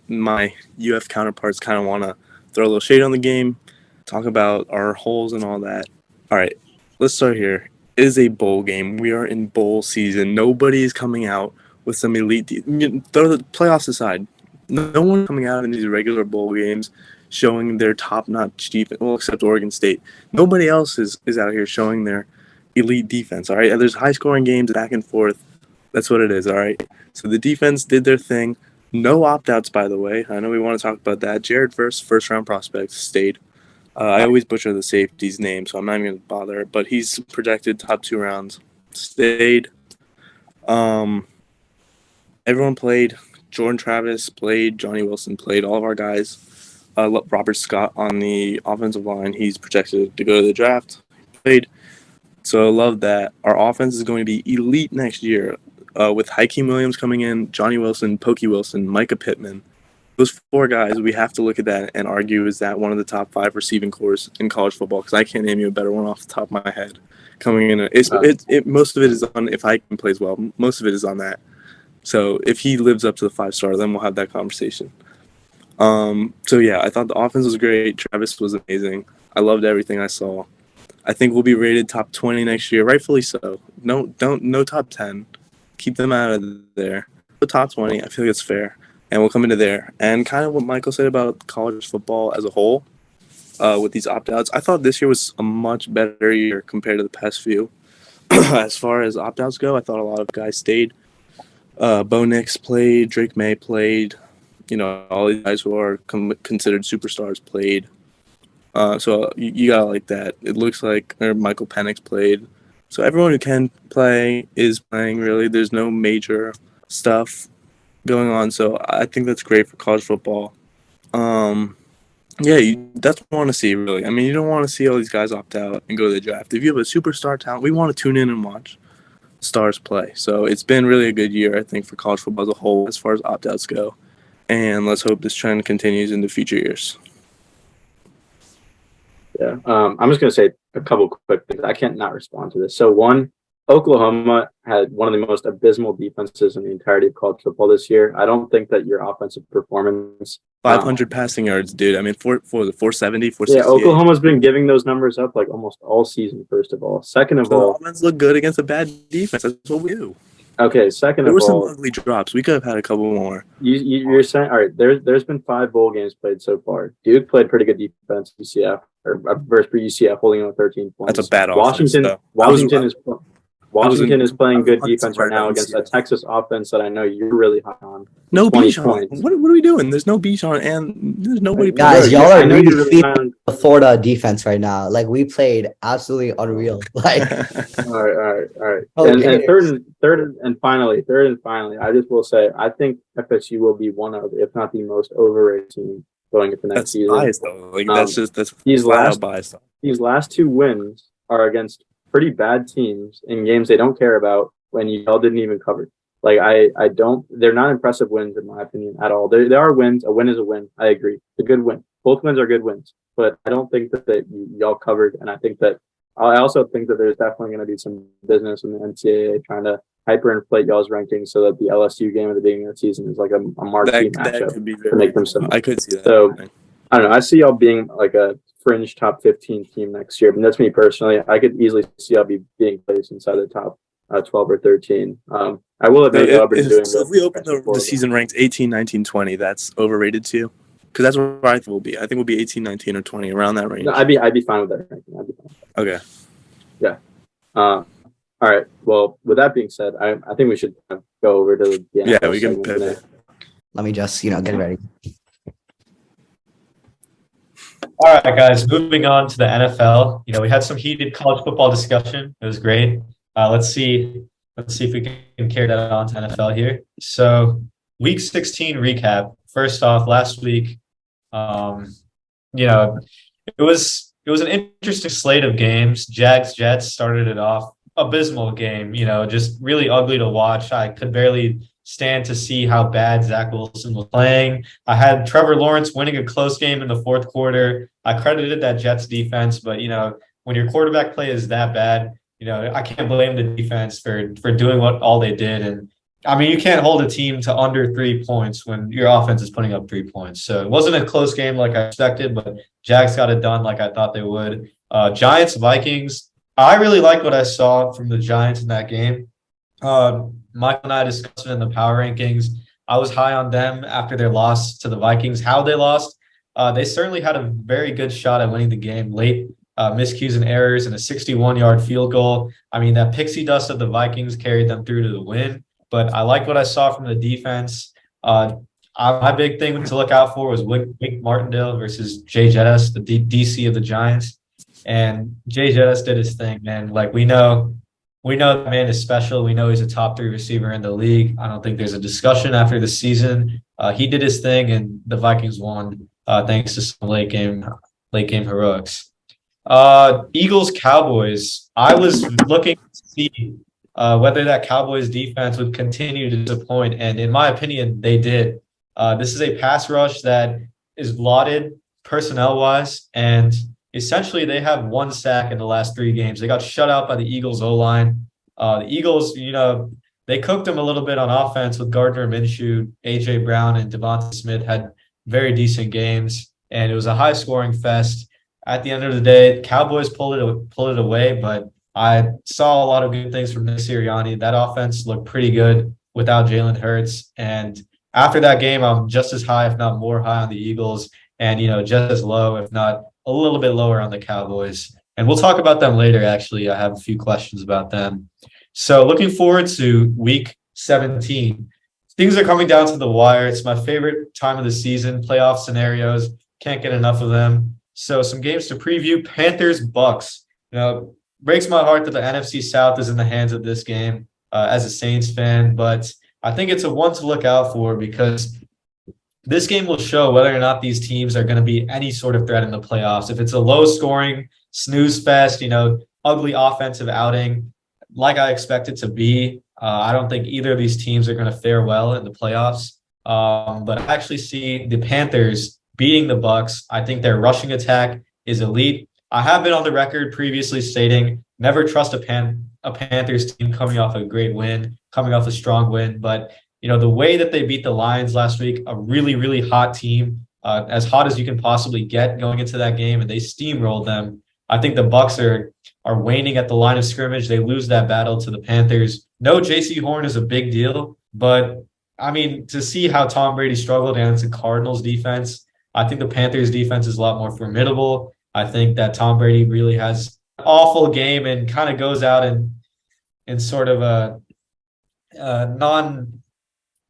My UF counterparts kind of want to throw a little shade on the game, talk about our holes and all that. All right, let's start here. It is a bowl game. We are in bowl season. Nobody is coming out with some elite. Throw the playoffs aside. No one coming out in these regular bowl games showing their top-notch defense. Well, except Oregon State. Nobody else is out here showing their elite defense. All right, there's high-scoring games back and forth. That's what it is. All right. So the defense did their thing. No opt-outs, by the way. I know we want to talk about that. Jared first-round prospect, stayed. I always butcher the safety's name, so I'm not even going to bother. But he's projected top 2 rounds. Stayed. Everyone played. Jordan Travis played. Johnny Wilson played. All of our guys. Robert Scott on the offensive line. He's projected to go to the draft. Played. So I love that. Our offense is going to be elite next year. With Hakeem Williams coming in, Johnny Wilson, Pokey Wilson, Micah Pittman. Those 4 guys, we have to look at that and argue, is that one of the top 5 receiving corps in college football? Because I can't name you a better one off the top of my head. Coming in, most of it is on if Hakeem plays well. Most of it is on that. So if he lives up to the 5-star, then we'll have that conversation. So yeah, I thought the offense was great. Travis was amazing. I loved everything I saw. I think we'll be rated top 20 next year, rightfully so. No top 10. Keep them out of there. The top 20, I feel like it's fair. And we'll come into there. And kind of what Michael said about college football as a whole, with these opt-outs, I thought this year was a much better year compared to the past few. As far as opt-outs go, I thought a lot of guys stayed. Bo Nix played. Drake May played. All these guys who are considered superstars played. So you gotta like that. It looks like Michael Penix played. So everyone who can play is playing, really. There's no major stuff going on. So I think that's great for college football. Yeah, that's what I want to see, really. I mean, you don't want to see all these guys opt out and go to the draft. If you have a superstar talent, we want to tune in and watch stars play. So it's been really a good year, I think, for college football as a whole as far as opt-outs go. And let's hope this trend continues into future years. Yeah, I'm just going to say a couple quick things. I can't not respond to this. So one, Oklahoma had one of the most abysmal defenses in the entirety of college football this year. I don't think that your offensive performance 500 passing yards, dude. I mean, for the 470, 468. Yeah, Oklahoma's been giving those numbers up almost all season, first of all. Second of all, the offense look good against a bad defense. That's what we do. Okay, second there of all, were some ugly drops. We could have had a couple more. You're saying, all right, there's been 5 bowl games played so far. Duke played pretty good defense, UCF, or versus UCF holding on 13 points. That's a bad offense. Washington is playing good defense right now against a Texas offense that I know you're really high on. No Bijan. What are we doing? There's no Bijan, and there's nobody. Guys, y'all are really feeling the Florida defense right now. We played absolutely unreal. All right. And third and finally, I just will say I think FSU will be one of, if not the most overrated team going into next season. Biased, though. That's these last 2 wins are against pretty bad teams in games they don't care about when y'all didn't even cover. They're not impressive wins in my opinion at all. There are wins. A win is a win. I agree. It's a good win. Both wins are good wins, but I don't think that y'all covered. And I think that I also think that there's definitely going to be some business in the NCAA trying to hyperinflate y'all's rankings so that the LSU game at the beginning of the season is like a marquee That matchup could be to make them so. I could see that. So I don't know. I see y'all being like a fringe top 15 team next year, but that's me personally. I could easily see y'all being placed inside the top 12 or 13. I will admit y'all been doing so if we open the season ranked 18, 19, 20, that's overrated too. Because that's where I think we'll be. I think we'll be 18, 19, or 20, around that range. No, I'd be fine with that ranking. I'd be fine. Okay. Yeah. All right. Well, with that being said, I think we should go over to the NFL. Yeah, we can pivot. Let me just, get ready. All right, guys, moving on to the NFL. We had some heated college football discussion. It was great. Let's see if we can carry that on to NFL here. So, Week 16 recap. First off, last week, it was an interesting slate of games. Jags-Jets started it off. Abysmal game, just really ugly to watch. I could barely stand to see how bad Zach Wilson was playing. I had Trevor Lawrence winning a close game in the fourth quarter. I credited that Jets defense, but, when your quarterback play is that bad, I can't blame the defense for doing all they did. And I mean, you can't hold a team to under 3 points when your offense is putting up 3 points. So it wasn't a close game like I expected, but Jags got it done like I thought they would. Giants, Vikings. I really like what I saw from the Giants in that game. Michael and I discussed it in the power rankings. I was high on them after their loss to the Vikings. How they lost, they certainly had a very good shot at winning the game late. Miscues and errors and a 61-yard field goal. I mean, that pixie dust of the Vikings carried them through to the win. But I like what I saw from the defense. My big thing to look out for was Wink Martindale versus Jay Jettis, the DC of the Giants. And Jay Jettis did his thing, man. Like, we know the man is special. We know he's a top 3 receiver in the league. I don't think there's a discussion after the season. He did his thing, and the Vikings won thanks to some late game heroics. Eagles, Cowboys. I was looking to see whether that Cowboys defense would continue to disappoint, and in my opinion, they did. This is a pass rush that is lauded personnel-wise, and essentially they have 1 sack in the last 3 games. They got shut out by the Eagles O-line. The Eagles, they cooked them a little bit on offense with Gardner Minshew, A.J. Brown, and Devonta Smith had very decent games, and it was a high-scoring fest. At the end of the day, Cowboys pulled it away, but I saw a lot of good things from Nick Sirianni. That offense looked pretty good without Jalen Hurts. And after that game, I'm just as high, if not more high on the Eagles, and, just as low, if not a little bit lower on the Cowboys. And we'll talk about them later, actually. I have a few questions about them. So looking forward to Week 17. Things are coming down to the wire. It's my favorite time of the season. Playoff scenarios. Can't get enough of them. So some games to preview. Panthers, Bucks. Breaks my heart that the NFC South is in the hands of this game as a Saints fan, but I think it's a one to look out for because this game will show whether or not these teams are going to be any sort of threat in the playoffs. If it's a low-scoring snooze fest, ugly offensive outing like I expect it to be, I don't think either of these teams are going to fare well in the playoffs. But I actually see the Panthers beating the Bucks. I think their rushing attack is elite. I have been on the record previously stating never trust a Panthers team coming off a great win, coming off a strong win. But, the way that they beat the Lions last week, a really, really hot team, as hot as you can possibly get going into that game, and they steamrolled them. I think the Bucks are waning at the line of scrimmage. They lose that battle to the Panthers. No, J.C. Horn is a big deal, but, to see how Tom Brady struggled against the Cardinals defense, I think the Panthers defense is a lot more formidable. I think that Tom Brady really has an awful game and kind of goes out in sort of a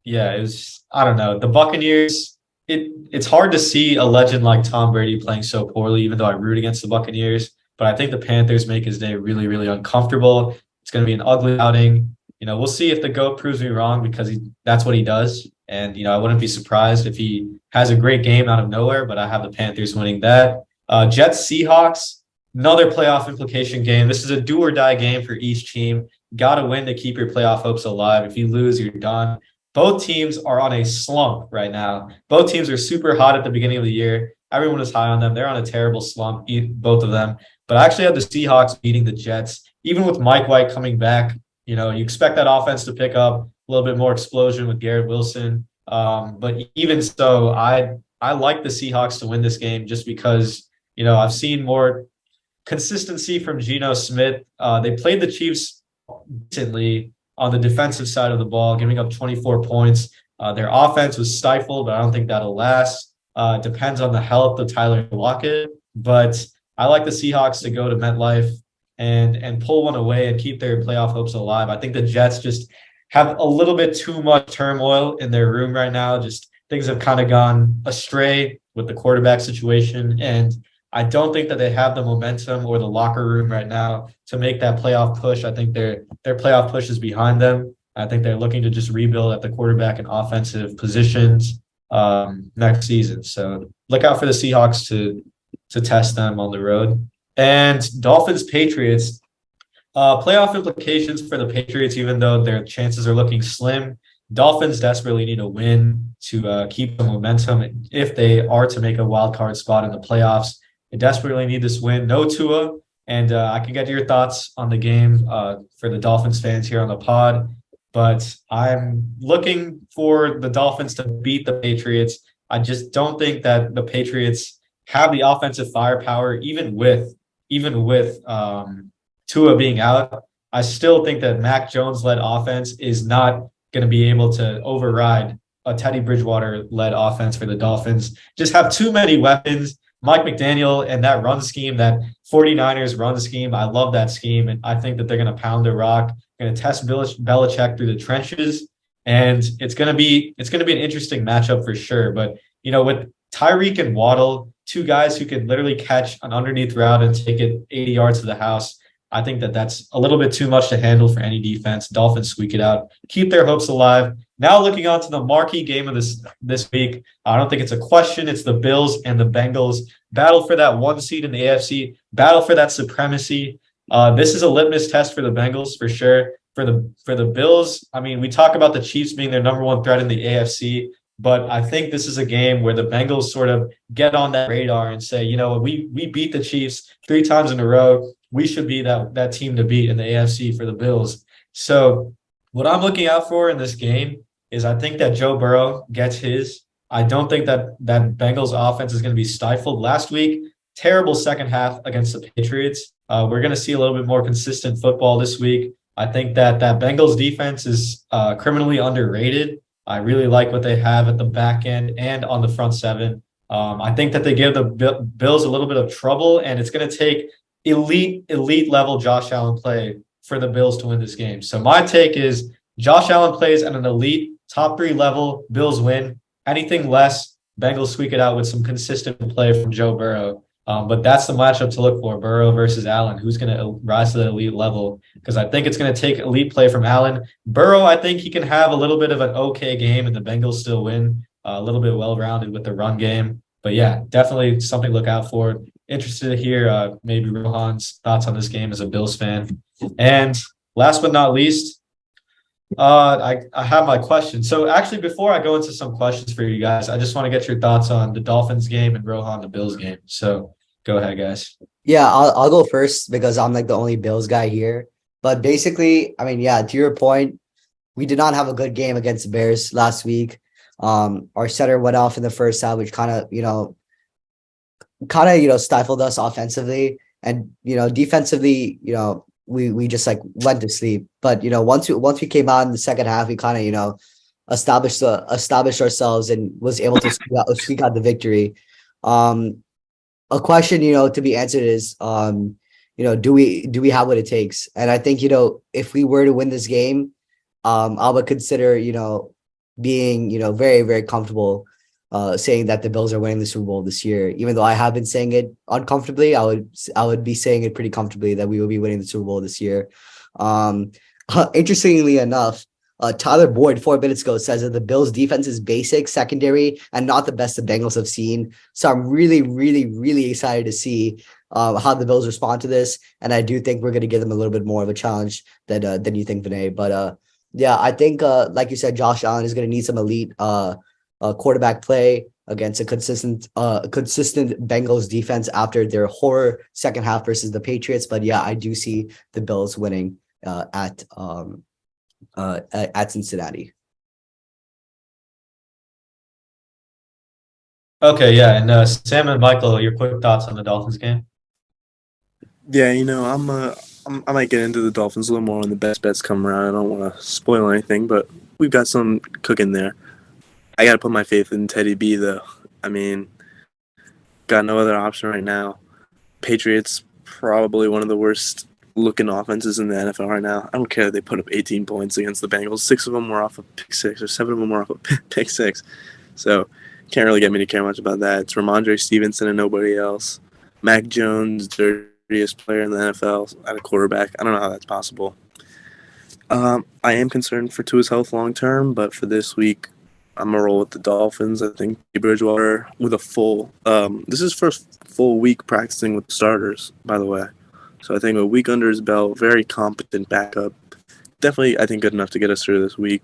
it was, I don't know. The Buccaneers, it's hard to see a legend like Tom Brady playing so poorly, even though I root against the Buccaneers. But I think the Panthers make his day really, really uncomfortable. It's going to be an ugly outing. We'll see if the GOAT proves me wrong because that's what he does. And, I wouldn't be surprised if he has a great game out of nowhere, but I have the Panthers winning that. Jets, Seahawks, another playoff implication game. This is a do or die game for each team. Got to win to keep your playoff hopes alive. If you lose, you're done. Both teams are on a slump right now. Both teams are super hot at the beginning of the year. Everyone is high on them. They're on a terrible slump, both of them. But I actually have the Seahawks beating the Jets, even with Mike White coming back. You know, you expect that offense to pick up a little bit more explosion with Garrett Wilson. But even so, I like the Seahawks to win this game just because, you know, I've seen more consistency from Geno Smith. They played the Chiefs recently on the defensive side of the ball, giving up 24 points. Their offense was stifled, but I don't think that'll last. Depends on the health of Tyler Lockett, but I like the Seahawks to go to MetLife and pull one away and keep their playoff hopes alive. I think the Jets just have a little bit too much turmoil in their room right now. Just things have kind of gone astray with the quarterback situation, and I don't think that they have the momentum or the locker room right now to make that playoff push. I think their playoff push is behind them. I think they're looking to just rebuild at the quarterback and offensive positions next season. So look out for the Seahawks to test them on the road. And Dolphins Patriots, playoff implications for the Patriots, even though their chances are looking slim. Dolphins desperately need a win to keep the momentum if they are to make a wild card spot in the playoffs. They desperately need this win. No Tua, and I can get your thoughts on the game for the Dolphins fans here on the pod. But I'm looking for the Dolphins to beat the Patriots. I just don't think that the Patriots have the offensive firepower, even with Tua being out. I still think that Mac Jones-led offense is not going to be able to override a Teddy Bridgewater-led offense for the Dolphins. Just have too many weapons. Mike McDaniel and that run scheme, that 49ers run scheme, I love that scheme. And I think that they're going to pound the rock, going to test Belichick through the trenches. And it's going to be an interesting matchup for sure. But, you know, with Tyreek and Waddle, two guys who could literally catch an underneath route and take it 80 yards to the house, I think that that's a little bit too much to handle for any defense. Dolphins squeak it out, keep their hopes alive. Now looking on to the marquee game of this week, I don't think it's a question. It's the Bills and the Bengals. Battle for that 1 seed in the AFC. Battle for that supremacy. This is a litmus test for the Bengals for sure. For the Bills, I mean, we talk about the Chiefs being their number one threat in the AFC, but I think this is a game where the Bengals sort of get on that radar and say, you know, we beat the Chiefs 3 times in a row. We should be that team to beat in the AFC for the Bills. So what I'm looking out for in this game is I think that Joe Burrow gets his. I don't think that Bengals offense is going to be stifled. Last week, terrible second half against the Patriots. We're going to see a little bit more consistent football this week. I think that Bengals defense is criminally underrated. I really like what they have at the back end and on the front seven. I think that they give the Bills a little bit of trouble, and it's going to take elite level Josh Allen play for the Bills to win this game. So my take is Josh Allen plays at an elite top 3 level, Bills win. Anything less, Bengals squeak it out with some consistent play from Joe Burrow. But that's the matchup to look for, Burrow versus Allen. Who's going to rise to that elite level? Because I think it's going to take elite play from Allen. Burrow, I think he can have a little bit of an okay game and the Bengals still win. A little bit well-rounded with the run game. But yeah, definitely something to look out for. Interested to hear maybe Rohan's thoughts on this game as a Bills fan. And last but not least, I have my question. So actually, before I go into some questions for you guys, I just want to get your thoughts on the Dolphins game and Rohan, the Bills game. So go ahead, guys. Yeah, I'll go first because I'm like the only Bills guy here. But basically, I mean, yeah, to your point, we did not have a good game against the Bears last week. Our center went off in the first half, which kind of stifled us offensively, and defensively, we just like went to sleep. But once we came out in the second half, we kind of established ourselves and was able to squeak out the victory. A question to be answered is do we have what it takes? And I think if we were to win this game, I would consider being very, very comfortable saying that the Bills are winning the Super Bowl this year. Even though I have been saying it uncomfortably, I would be saying it pretty comfortably that we will be winning the Super Bowl this year. Interestingly enough, Tyler Boyd 4 minutes ago says that the Bills defense is basic, secondary, and not the best the Bengals have seen. So I'm really, really, really excited to see how the Bills respond to this. And I do think we're going to give them a little bit more of a challenge than you think, Vinay. But yeah, I think like you said, Josh Allen is going to need some elite quarterback play against a consistent Bengals defense after their horror second half versus the Patriots. But yeah, I do see the Bills winning at Cincinnati. Okay, yeah, and Sam and Michael, your quick thoughts on the Dolphins game? Yeah, I might get into the Dolphins a little more when the best bets come around. I don't want to spoil anything, but we've got some cooking there. I got to put my faith in Teddy B, though. I mean, got no other option right now. Patriots, probably one of the worst looking offenses in the NFL right now. I don't care that they put up 18 points against the Bengals. 6 of them were off of pick six, or 7 of them were off of pick six. So, can't really get me to care much about that. It's Ramondre Stevenson and nobody else. Mac Jones, dirtiest player in the NFL at a quarterback. I don't know how that's possible. I am concerned for Tua's health long term, but for this week, I'm going to roll with the Dolphins. I think Bridgewater with a full this is his first full week practicing with starters, by the way. So I think a week under his belt, very competent backup. Definitely, I think, good enough to get us through this week.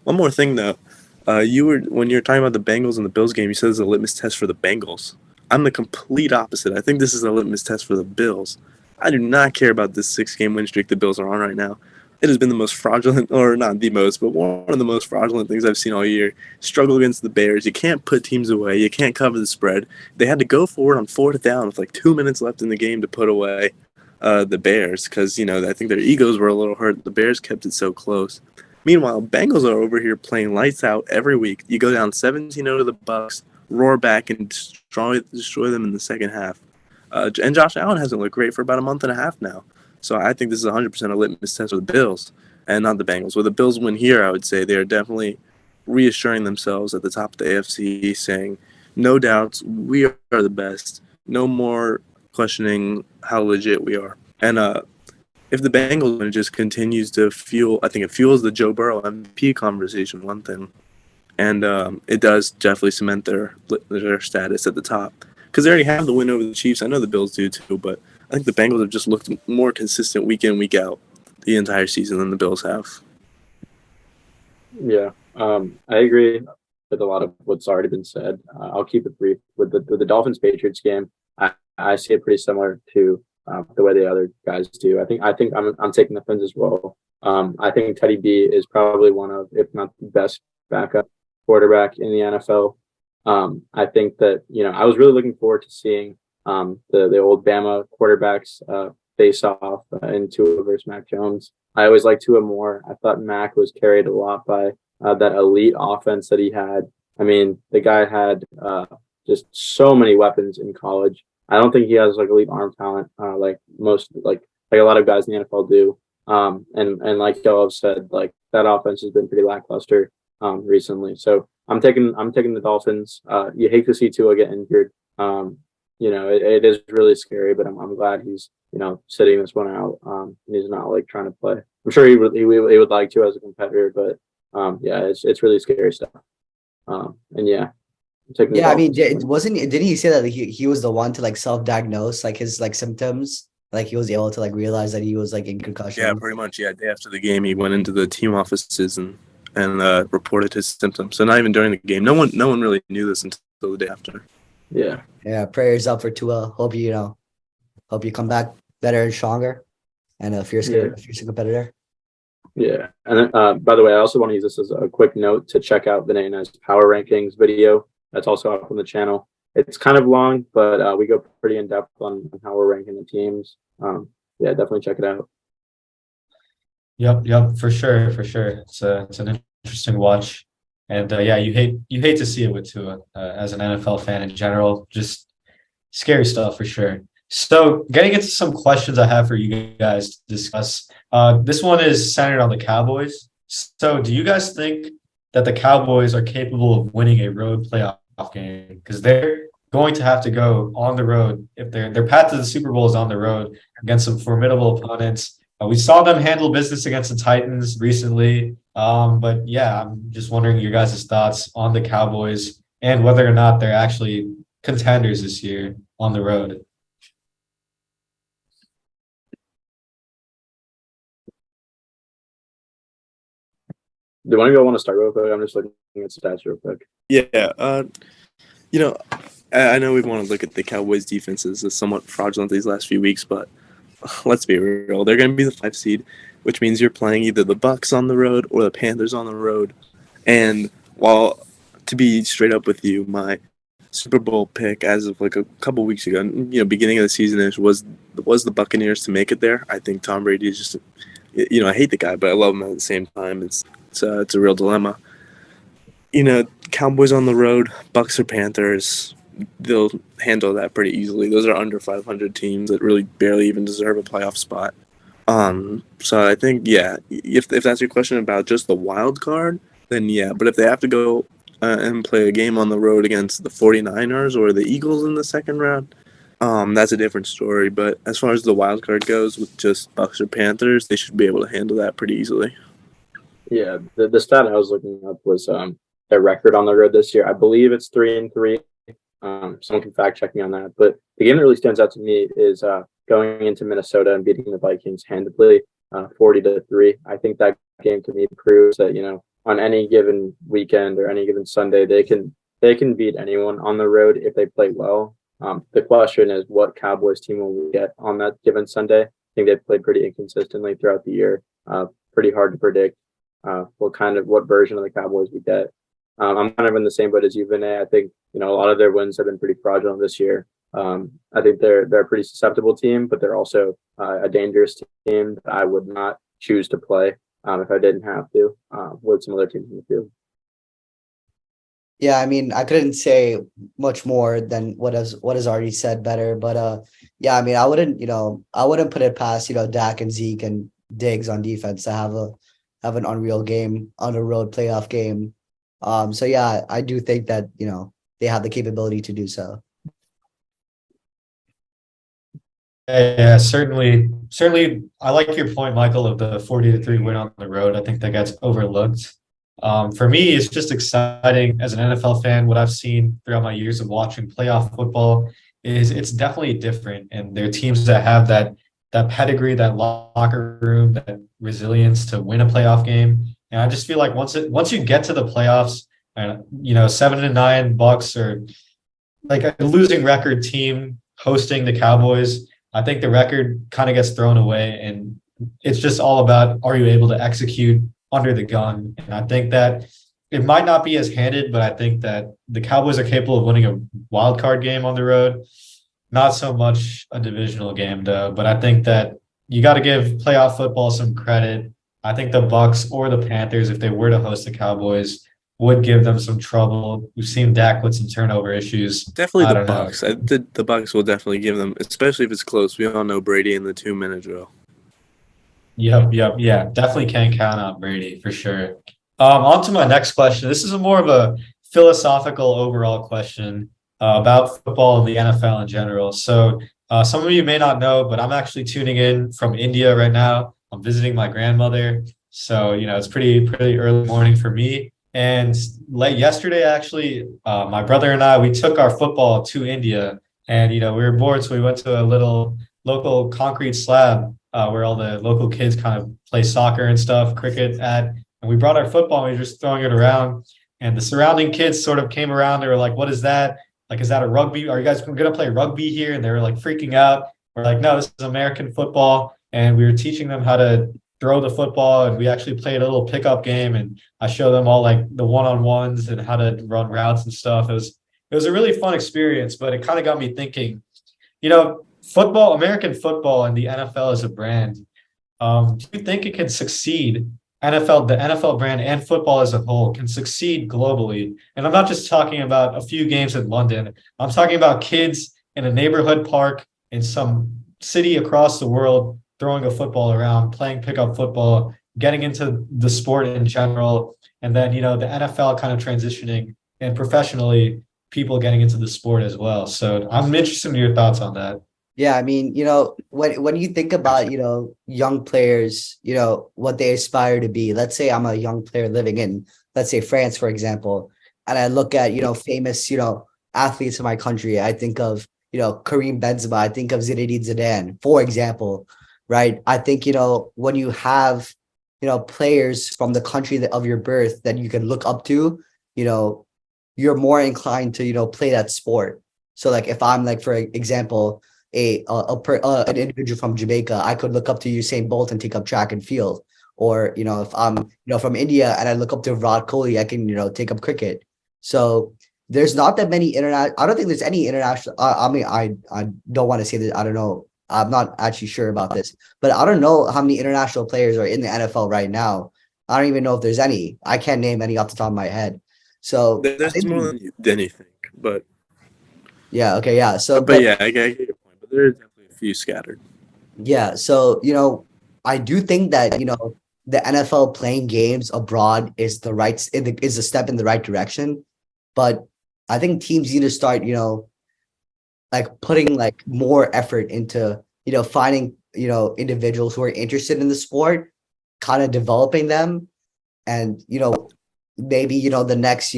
One more thing, though. When you were talking about the Bengals and the Bills game, you said it's a litmus test for the Bengals. I'm the complete opposite. I think this is a litmus test for the Bills. I do not care about this 6-game win streak the Bills are on right now. It has been the most fraudulent, or not the most, but one of the most fraudulent things I've seen all year. Struggle against the Bears. You can't put teams away. You can't cover the spread. They had to go forward on 4th down with like 2 minutes left in the game to put away the Bears because, I think their egos were a little hurt. The Bears kept it so close. Meanwhile, Bengals are over here playing lights out every week. You go down 17-0 to the Bucs, roar back, and destroy them in the second half. And Josh Allen hasn't looked great for about a month and a half now. So I think this is 100% a litmus test for the Bills and not the Bengals. With the Bills win here, I would say they are definitely reassuring themselves at the top of the AFC, saying, no doubts, we are the best. No more questioning how legit we are. And if the Bengals win, it just continues to fuel, I think it fuels the Joe Burrow MVP conversation, one thing. And it does definitely cement their status at the top. Because they already have the win over the Chiefs. I know the Bills do too, but I think the Bengals have just looked more consistent week in, week out the entire season than the Bills have. Yeah, I agree with a lot of what's already been said. I'll keep it brief. With the Dolphins-Patriots game, I see it pretty similar to the way the other guys do. I think I'm taking the Fins as well. I think Teddy B is probably one of, if not the best backup quarterback in the NFL. I think that, I was really looking forward to seeing the old Bama quarterbacks face off in Tua versus Mac Jones. I always liked Tua more. I thought Mac was carried a lot by that elite offense that he had. I mean, the guy had just so many weapons in college. I don't think he has like elite arm talent like a lot of guys in the NFL do. And like y'all have said, like that offense has been pretty lackluster recently. So I'm taking the Dolphins. You hate to see Tua get injured. It is really scary, but I'm glad he's sitting this one out. He's not like trying to play. I'm sure he would like to as a competitor, but it's really scary stuff. And yeah. I mean, didn't he say that he was the one to like self-diagnose like his like symptoms? Like he was able to like realize that he was like in concussion. Yeah, pretty much. Yeah, day after the game, he went into the team offices and reported his symptoms. So not even during the game. No one really knew this until the day after. Yeah. Yeah. Prayers up for Tua. Hope you come back better and stronger, and a fierce competitor. Yeah. And then, by the way, I also want to use this as a quick note to check out Vinay and I's power rankings video. That's also up on the channel. It's kind of long, but we go pretty in depth on how we're ranking the teams. Definitely check it out. Yep, for sure. It's an interesting watch, and you hate to see it with Tua as an NFL fan in general. Just scary stuff for sure. So, getting into some questions I have for you guys to discuss. This one is centered on the Cowboys. So, do you guys think that the Cowboys are capable of winning a road playoff game? Because they're going to have to go on the road. If their path to the Super Bowl is on the road against some formidable opponents. We saw them handle business against the Titans recently. But yeah, I'm just wondering your guys' thoughts on the Cowboys and whether or not they're actually contenders this year on the road. Do one of you want to start real quick? I'm just looking at stats real quick. Yeah, you know, I know we want to look at the Cowboys' defenses as somewhat fraudulent these last few weeks, but let's be real. They're going to be the 5 seed, which means you're playing either the Bucs on the road or the Panthers on the road. And while, to be straight up with you, my Super Bowl pick as of like a couple weeks ago, beginning of the season was the Buccaneers to make it there. I think Tom Brady is just, I hate the guy, but I love him at the same time. It's a real dilemma. Cowboys on the road, Bucs or Panthers, they'll handle that pretty easily. Those are under 500 teams that really barely even deserve a playoff spot. So I think, yeah, if that's your question about just the wild card, then yeah. But if they have to go and play a game on the road against the 49ers or the Eagles in the second round, that's a different story. But as far as the wild card goes, with just Bucs or Panthers, they should be able to handle that pretty easily. Yeah, the stat I was looking up was their record on the road this year. I believe it's 3-3. Someone can fact check me on that. But the game that really stands out to me is going into Minnesota and beating the Vikings handedly, 40-3. I think that game to me proves that on any given weekend or any given Sunday they can beat anyone on the road if they play well. The question is, what Cowboys team will we get on that given Sunday? I think they've played pretty inconsistently throughout the year. Pretty hard to predict what version of the Cowboys we get. I'm kind of in the same boat as you, Vinay. I think a lot of their wins have been pretty fraudulent this year. I think they're a pretty susceptible team, but they're also a dangerous team that I would not choose to play if I didn't have to with some other teams in the field. Yeah, I mean, I couldn't say much more than what is already said better, but yeah, I mean, I wouldn't put it past Dak and Zeke and Diggs on defense to have an unreal game on the road playoff game. So yeah, I do think that they have the capability to do so. Yeah, certainly. I like your point, Michael, of the 40-3 win on the road. I think that gets overlooked. For me, it's just exciting as an NFL fan. What I've seen throughout my years of watching playoff football is it's definitely different, and there are teams that have that pedigree, that locker room, that resilience to win a playoff game. And I just feel like once you get to the playoffs, and 7-9 Bucs or like a losing record team hosting the Cowboys, I think the record kind of gets thrown away, and it's just all about, are you able to execute under the gun? And I think that it might not be as handed, but I think that the Cowboys are capable of winning a wild card game on the road. Not so much a divisional game, though. But I think that you got to give playoff football some credit. I think the Bucs or the Panthers, if they were to host the Cowboys, would give them some trouble. We've seen Dak with some turnover issues. Definitely the Bucs. The Bucs will definitely give them, especially if it's close. We all know Brady in the 2-minute drill. Yep. Yeah, definitely can't count on Brady for sure. On to my next question. This is more of a philosophical overall question about football and the NFL in general. So some of you may not know, but I'm actually tuning in from India right now. I'm visiting my grandmother. So, it's pretty early morning for me. And late yesterday, actually, my brother and I, we took our football to India, and, we were bored. So we went to a little local concrete slab where all the local kids kind of play soccer and stuff, cricket at, and we brought our football and we were just throwing it around, and the surrounding kids sort of came around. They were like, "What is that? Like, is that a rugby? Are you guys going to play rugby here?" And they were like freaking out. We're like, "No, this is American football." And we were teaching them how to throw the football, and we actually played a little pickup game, and I showed them all like the one-on-ones and how to run routes and stuff. It was a really fun experience, but it kind of got me thinking, football, American football and the NFL as a brand, do you think it can succeed? The NFL brand and football as a whole can succeed globally. And I'm not just talking about a few games in London. I'm talking about kids in a neighborhood park in some city across the world throwing a football around, playing pickup football, getting into the sport in general, and then, the NFL kind of transitioning, and professionally people getting into the sport as well. So I'm interested in your thoughts on that. Yeah, I mean, when you think about, young players, what they aspire to be. Let's say I'm a young player living in, let's say, France, for example, and I look at, famous, athletes in my country. I think of, Karim Benzema. I think of Zinedine Zidane, for example, right? I think, when you have, players from the country of your birth that you can look up to, you're more inclined to play that sport. So like if I'm like, for example, an individual from Jamaica, I could look up to Usain Bolt and take up track and field. Or if I'm from India and I look up to Virat Kohli, I can take up cricket. So there's not that many international. I don't think there's any international. I mean, I don't want to say that. I don't know. I'm not actually sure about this, but I don't know how many international players are in the NFL right now. I don't even know if there's any. I can't name any off the top of my head. So I There's think, more than you think, but yeah, okay, yeah. So, but yeah, I get your point. But there are definitely a few scattered. yeah, so I do think that the NFL playing games abroad is is a step in the right direction, but I think teams need to start like putting like more effort into finding individuals who are interested in the sport, kind of developing them, and maybe the next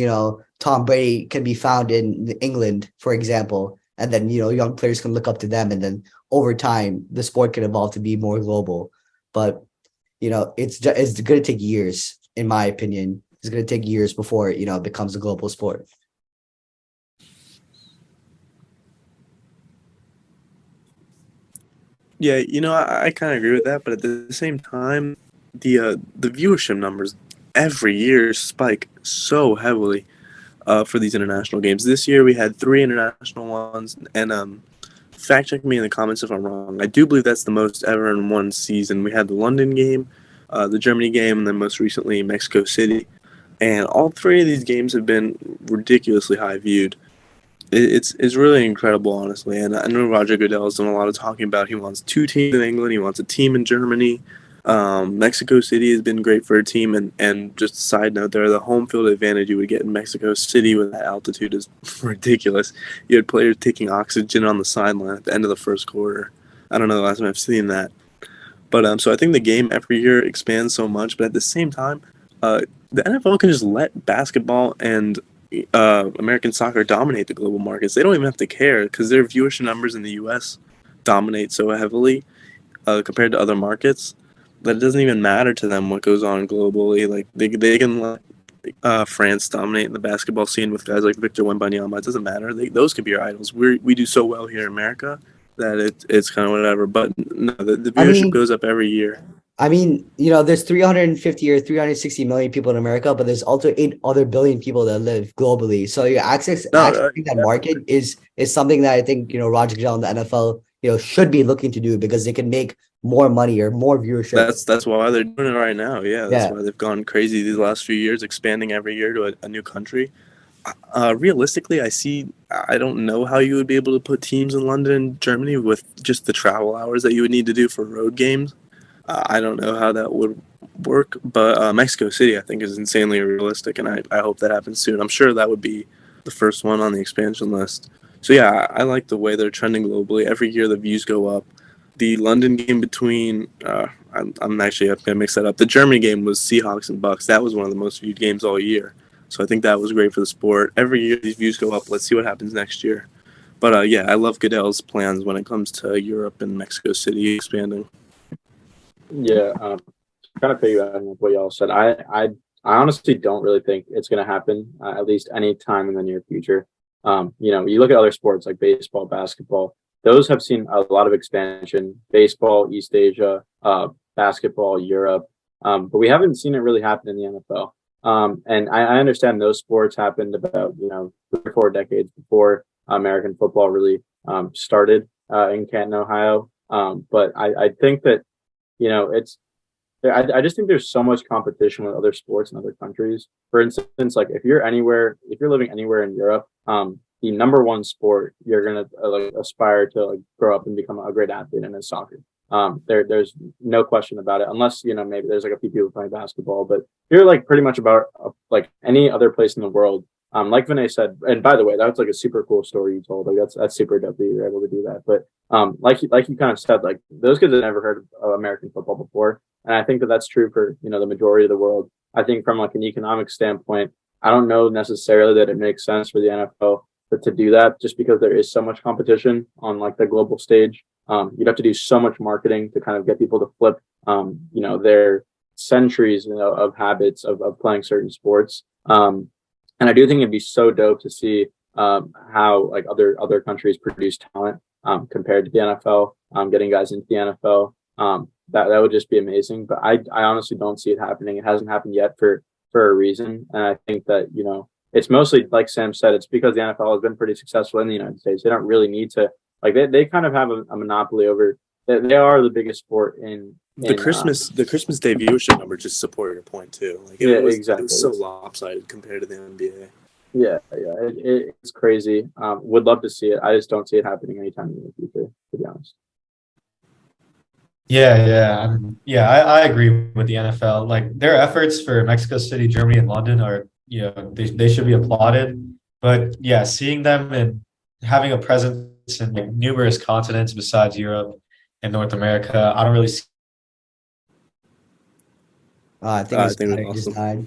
Tom Brady can be found in England, for example, and then young players can look up to them, and then over time the sport can evolve to be more global. But it's going to take years, in my opinion. It's going to take years before it becomes a global sport. Yeah, I kind of agree with that, but at the same time, the viewership numbers every year spike so heavily for these international games. This year we had 3 international ones, and fact check me in the comments if I'm wrong. I do believe that's the most ever in one season. We had the London game, the Germany game, and then most recently Mexico City, and all 3 of these games have been ridiculously high viewed. It's really incredible, honestly. And I know Roger Goodell has done a lot of talking about he wants 2 teams in England, he wants a team in Germany. Mexico City has been great for a team, and just a side note there, the home field advantage you would get in Mexico City with that altitude is ridiculous. You had players taking oxygen on the sideline at the end of the first quarter. I don't know the last time I've seen that. But so I think the game every year expands so much, but at the same time, the NFL can just let basketball and American soccer dominate the global markets. They don't even have to care because their viewership numbers in the U.S. dominate so heavily compared to other markets that it doesn't even matter to them what goes on globally. Like they can let France dominate in the basketball scene with guys like Victor Wembanyama. It doesn't matter. Those could be our idols. We do so well here in America that it's kind of whatever. But no, the I viewership mean, goes up every year. there's 350 or 360 million people in America, but there's also 8 other billion people that live globally. So your accessing that market is something that I think Roger Goodell and the NFL should be looking to do, because they can make more money or more viewership. That's why they're doing it right now. Yeah, that's Yeah, why they've gone crazy these last few years, expanding every year to a new country. Realistically, I don't know how you would be able to put teams in London and Germany with just the travel hours that you would need to do for road games. I don't know how that would work, but Mexico City, I think, is insanely realistic, and I hope that happens soon. I'm sure that would be the first one on the expansion list. So, yeah, I like the way they're trending globally. Every year the views go up. The London game between, I'm actually going to mix that up. The Germany game was Seahawks and Bucks. That was one of the most viewed games all year. So I think that was great for the sport. Every year these views go up. Let's see what happens next year. But, yeah, I love Goodell's plans when it comes to Europe and Mexico City expanding. Yeah, kind of piggybacking with what y'all said. I honestly don't really think it's going to happen at least any time in the near future. You look at other sports like baseball, basketball; those have seen a lot of expansion. Baseball, East Asia, basketball, Europe, but we haven't seen it really happen in the NFL. And I understand those sports happened about 3 or 4 decades before American football really started in Canton, Ohio. But I think that I just think there's so much competition with other sports in other countries. For instance, like if you're living anywhere in Europe, the number one sport you're gonna aspire to grow up and become a great athlete in is soccer. There's no question about it, unless maybe there's like a few people playing basketball. But you're like pretty much about like any other place in the world. Like Vinay said, and by the way, that's like a super cool story you told. Like that's super dope that you're able to do that. But like you kind of said, like those kids have never heard of American football before, and I think that that's true for the majority of the world. I think from like an economic standpoint, I don't know necessarily that it makes sense for the NFL to do that, just because there is so much competition on like the global stage. You'd have to do so much marketing to kind of get people to flip, their centuries of habits of playing certain sports. And I do think it'd be so dope to see how like other countries produce talent compared to the NFL, getting guys into the NFL. That would just be amazing. But I honestly don't see it happening. It hasn't happened yet for a reason. And I think that, it's mostly like Sam said, it's because the NFL has been pretty successful in the United States. They don't really need to, like, they kind of have a monopoly over. They are the biggest sport in The Christmas Day viewership number just supported a point too. Like it was, exactly. It was so lopsided compared to the NBA. Yeah, it's crazy. Would love to see it. I just don't see it happening anytime in the future, to be honest. I agree with the NFL. Like their efforts for Mexico City, Germany, and London are, they should be applauded. But yeah, seeing them and having a presence in like, numerous continents besides Europe and North America, I don't really see. I think his battery just died.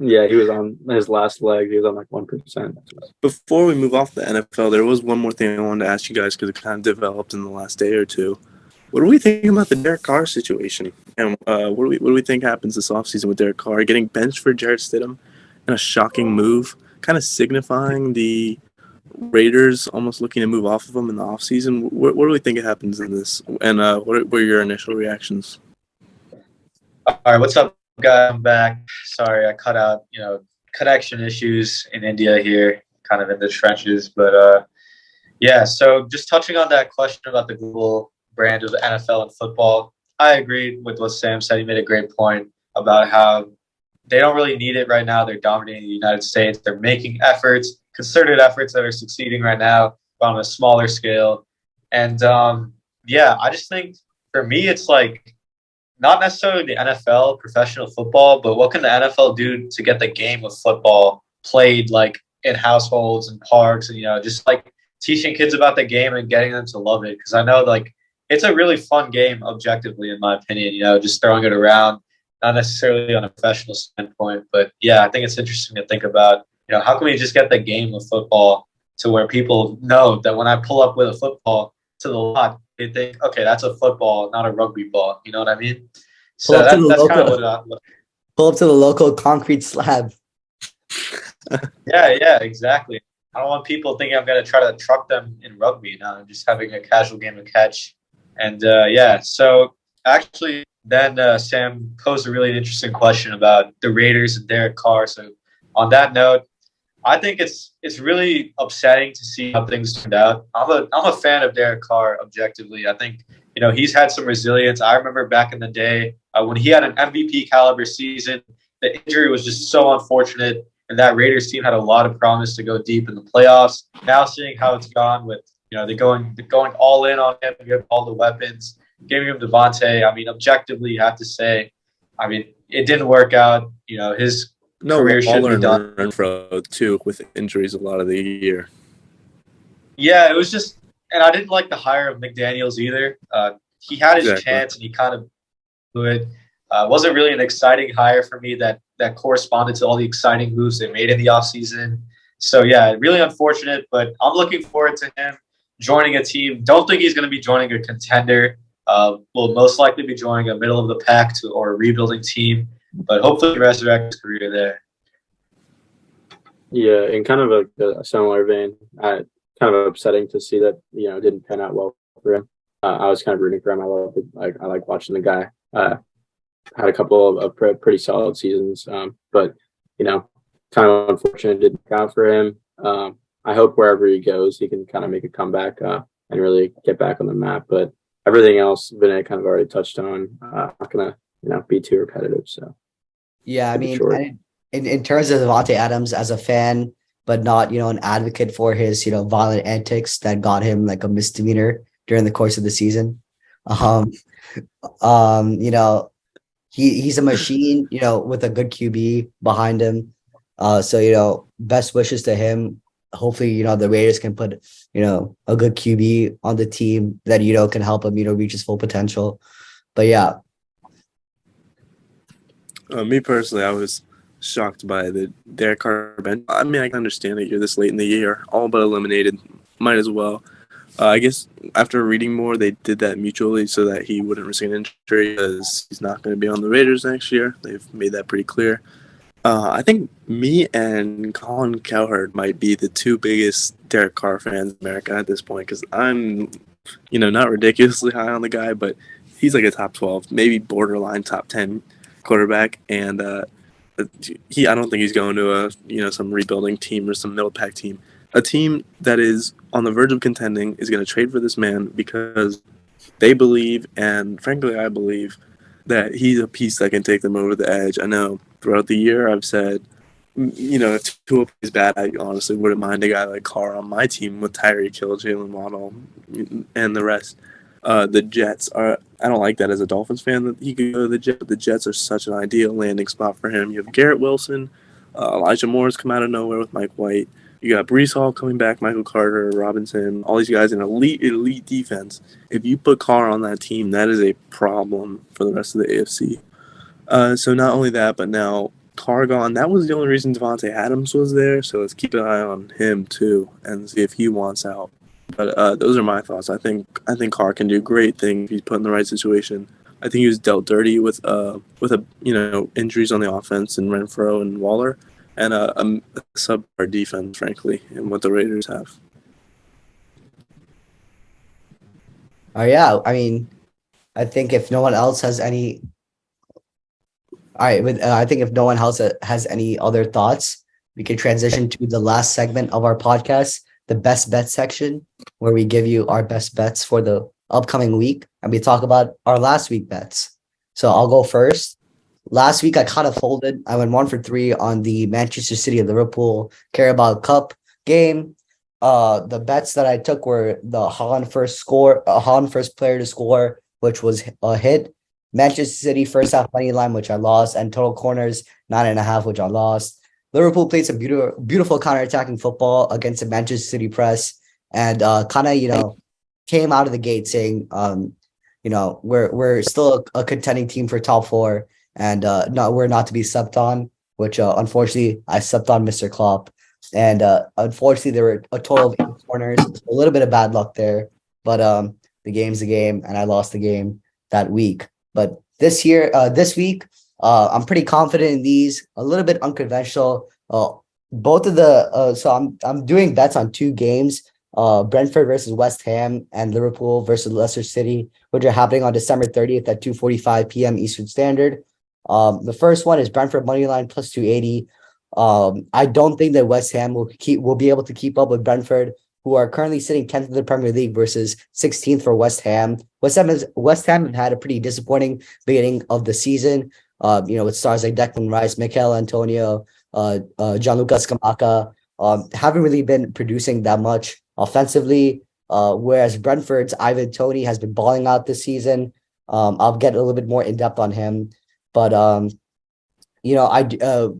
Yeah, he was on his last leg. He was on like 1%. Before we move off the NFL, there was one more thing I wanted to ask you guys because it kind of developed in the last day or two. What do we think about the Derek Carr situation? And what do we think happens this offseason with Derek Carr getting benched for Jarrett Stidham in a shocking move, kind of signifying the Raiders almost looking to move off of him in the offseason? What do we think happens in this? And what were your initial reactions? All right, what's up, guys? I'm back. Sorry, I cut out, connection issues in India here, kind of in the trenches. But so just touching on that question about the global brand of the NFL and football, I agree with what Sam said. He made a great point about how they don't really need it right now. They're dominating the United States. They're making efforts, concerted efforts that are succeeding right now, but on a smaller scale. And I just think for me, it's like, not necessarily the NFL, professional football, but what can the NFL do to get the game of football played like in households and parks and, just like teaching kids about the game and getting them to love it. Because I know like it's a really fun game objectively, in my opinion, just throwing it around, not necessarily on a professional standpoint. But yeah, I think it's interesting to think about, how can we just get the game of football to where people know that when I pull up with a football to the lot, they think, okay, that's a football, not a rugby ball. You know what I mean? So that's kind of what pull up to the local concrete slab. Yeah, exactly. I don't want people thinking I'm going to try to truck them in rugby. No, I'm just having a casual game of catch. And so actually then Sam posed a really interesting question about the Raiders and Derek Carr. So on that note, I think it's really upsetting to see how things turned out. I'm a fan of Derek Carr objectively. I think he's had some resilience. I remember back in the day when he had an MVP caliber season, the injury was just so unfortunate, and that Raiders team had a lot of promise to go deep in the playoffs. Now seeing how it's gone with they're going all in on him, you have all the weapons, giving him Devontae. I mean, objectively, you have to say, it didn't work out. His career should be done. Renfro too, with injuries a lot of the year. Yeah, it was just, and I didn't like the hire of McDaniels either. He had his chance and he kind of blew it. Wasn't really an exciting hire for me that corresponded to all the exciting moves they made in the offseason. So yeah, really unfortunate, but I'm looking forward to him joining a team. Don't think he's going to be joining a contender. Will most likely be joining a middle of the pack or a rebuilding team, but hopefully resurrect his career there. Yeah, in kind of a similar vein, kind of upsetting to see that it didn't pan out well for him. I was kind of rooting for him. I like watching the guy. Had a couple of pretty solid seasons, but kind of unfortunate it didn't work out for him. I hope wherever he goes, he can kind of make a comeback and really get back on the map. But everything else, Vinay kind of already touched on. Not gonna be too repetitive. So yeah, I mean, in terms of Devontae Adams as a fan, but not an advocate for his violent antics that got him like a misdemeanor during the course of the season. He's a machine, with a good QB behind him. So best wishes to him. Hopefully, the Raiders can put, a good QB on the team that, can help him, reach his full potential. But yeah. Me personally, I was shocked by the Derek Carr bench. I mean, I can understand that you're this late in the year, all but eliminated. Might as well. I guess after reading more, they did that mutually so that he wouldn't risk an injury because he's not going to be on the Raiders next year. They've made that pretty clear. I think me and Colin Cowherd might be the two biggest Derek Carr fans in America at this point because I'm, not ridiculously high on the guy, but he's like a top 12, maybe borderline top 10 quarterback. And I don't think he's going to some rebuilding team or some middle pack team. A team that is on the verge of contending is going to trade for this man because they believe, and frankly, I believe, that he's a piece that can take them over the edge. I know throughout the year I've said, if Tua plays bad, I honestly wouldn't mind a guy like Carr on my team with Tyreek Hill, Jalen Waddle, and the rest. The Jets are. I don't like that as a Dolphins fan that he could go to the Jets. But the Jets are such an ideal landing spot for him. You have Garrett Wilson, Elijah Moore's come out of nowhere with Mike White. You got Brees Hall coming back, Michael Carter, Robinson, all these guys in elite defense. If you put Carr on that team, that is a problem for the rest of the AFC. So not only that, but now Carr gone. That was the only reason Devontae Adams was there. So let's keep an eye on him too and see if he wants out. But those are my thoughts. I think Carr can do great things if he's put in the right situation. I think he was dealt dirty with injuries on the offense and Renfro and Waller, and a subpar defense, frankly, and what the Raiders have. Yeah, I mean, I think if no one else has any, all right, I think if no one else has any other thoughts, we can transition to the last segment of our podcast, the best bet section, where we give you our best bets for the upcoming week, and we talk about our last week bets. So I'll go first. Last week I kind of folded. I went 1 for 3 on the Manchester City and Liverpool Carabao Cup game. The bets that I took were the Holland first player to score, which was a hit. Manchester City first half money line, which I lost, and total corners 9.5, which I lost. Liverpool played some beautiful counter-attacking football against the Manchester City press, and came out of the gate saying, we're still a contending team for top 4, and we're not to be slept on. Which unfortunately I slept on Mr. Klopp, and unfortunately there were a total of 8 corners. A little bit of bad luck there, but the game's the game, and I lost the game that week. But this week, I'm pretty confident in these. A little bit unconventional. Both of the so I'm doing bets on 2 games. Brentford versus West Ham and Liverpool versus Leicester City, which are happening on December 30th at 2:45 p.m. Eastern Standard. The first one is Brentford moneyline plus 280. I don't think that West Ham will be able to keep up with Brentford, who are currently sitting 10th in the Premier League versus 16th for West Ham. West Ham have had a pretty disappointing beginning of the season. With stars like Declan Rice, Mikel Antonio, Gianluca Scamacca, haven't really been producing that much offensively. Whereas Brentford's Ivan Toney has been balling out this season. I'll get a little bit more in depth on him, but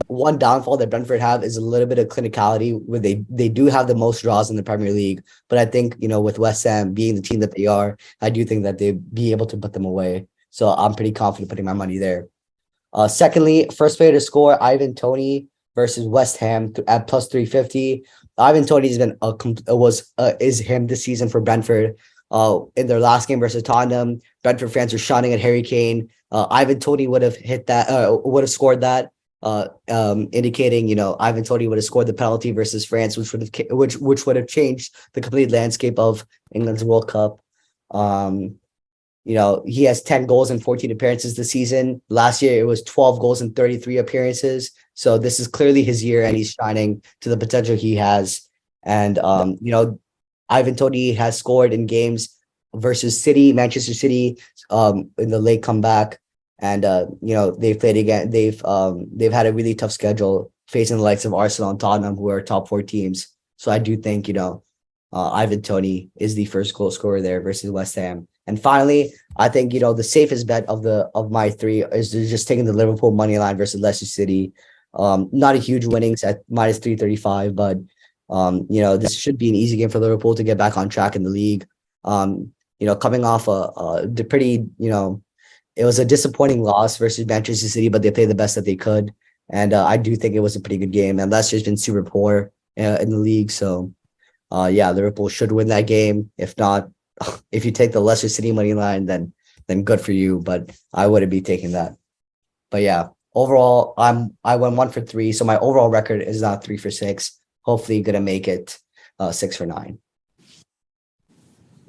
one downfall that Brentford have is a little bit of clinicality, where they do have the most draws in the Premier League. But I think, with West Ham being the team that they are, I do think that they'd be able to put them away. So I'm pretty confident putting my money there. Secondly, first player to score, Ivan Toney versus West Ham at plus 350. Ivan Toney has been is him this season for Brentford. In their last game versus Tottenham, Brentford fans were shouting at Harry Kane. Ivan Toney would have hit that, would have scored that, indicating Ivan Toney would have scored the penalty versus France, which would have changed the complete landscape of England's World Cup. He has 10 goals and 14 appearances this season. Last year, it was 12 goals and 33 appearances. So this is clearly his year, and he's shining to the potential he has. And, Ivan Toney has scored in games versus Manchester City, in the late comeback. And, they've played again. They've had a really tough schedule facing the likes of Arsenal and Tottenham, who are top 4 teams. So I do think, Ivan Toney is the first goal scorer there versus West Ham. And finally, I think, the safest bet of my 3 is just taking the Liverpool money line versus Leicester City. Not a huge winnings at minus 335, but this should be an easy game for Liverpool to get back on track in the league. Coming off the pretty, it was a disappointing loss versus Manchester City, but they played the best that they could. And I do think it was a pretty good game. And Leicester's been super poor in the league. So, Liverpool should win that game. If not, if you take the Leicester City money line, then good for you. But I wouldn't be taking that. But yeah, overall, I went 1 for 3, so my overall record is now 3 for 6. Hopefully, gonna make it 6 for 9.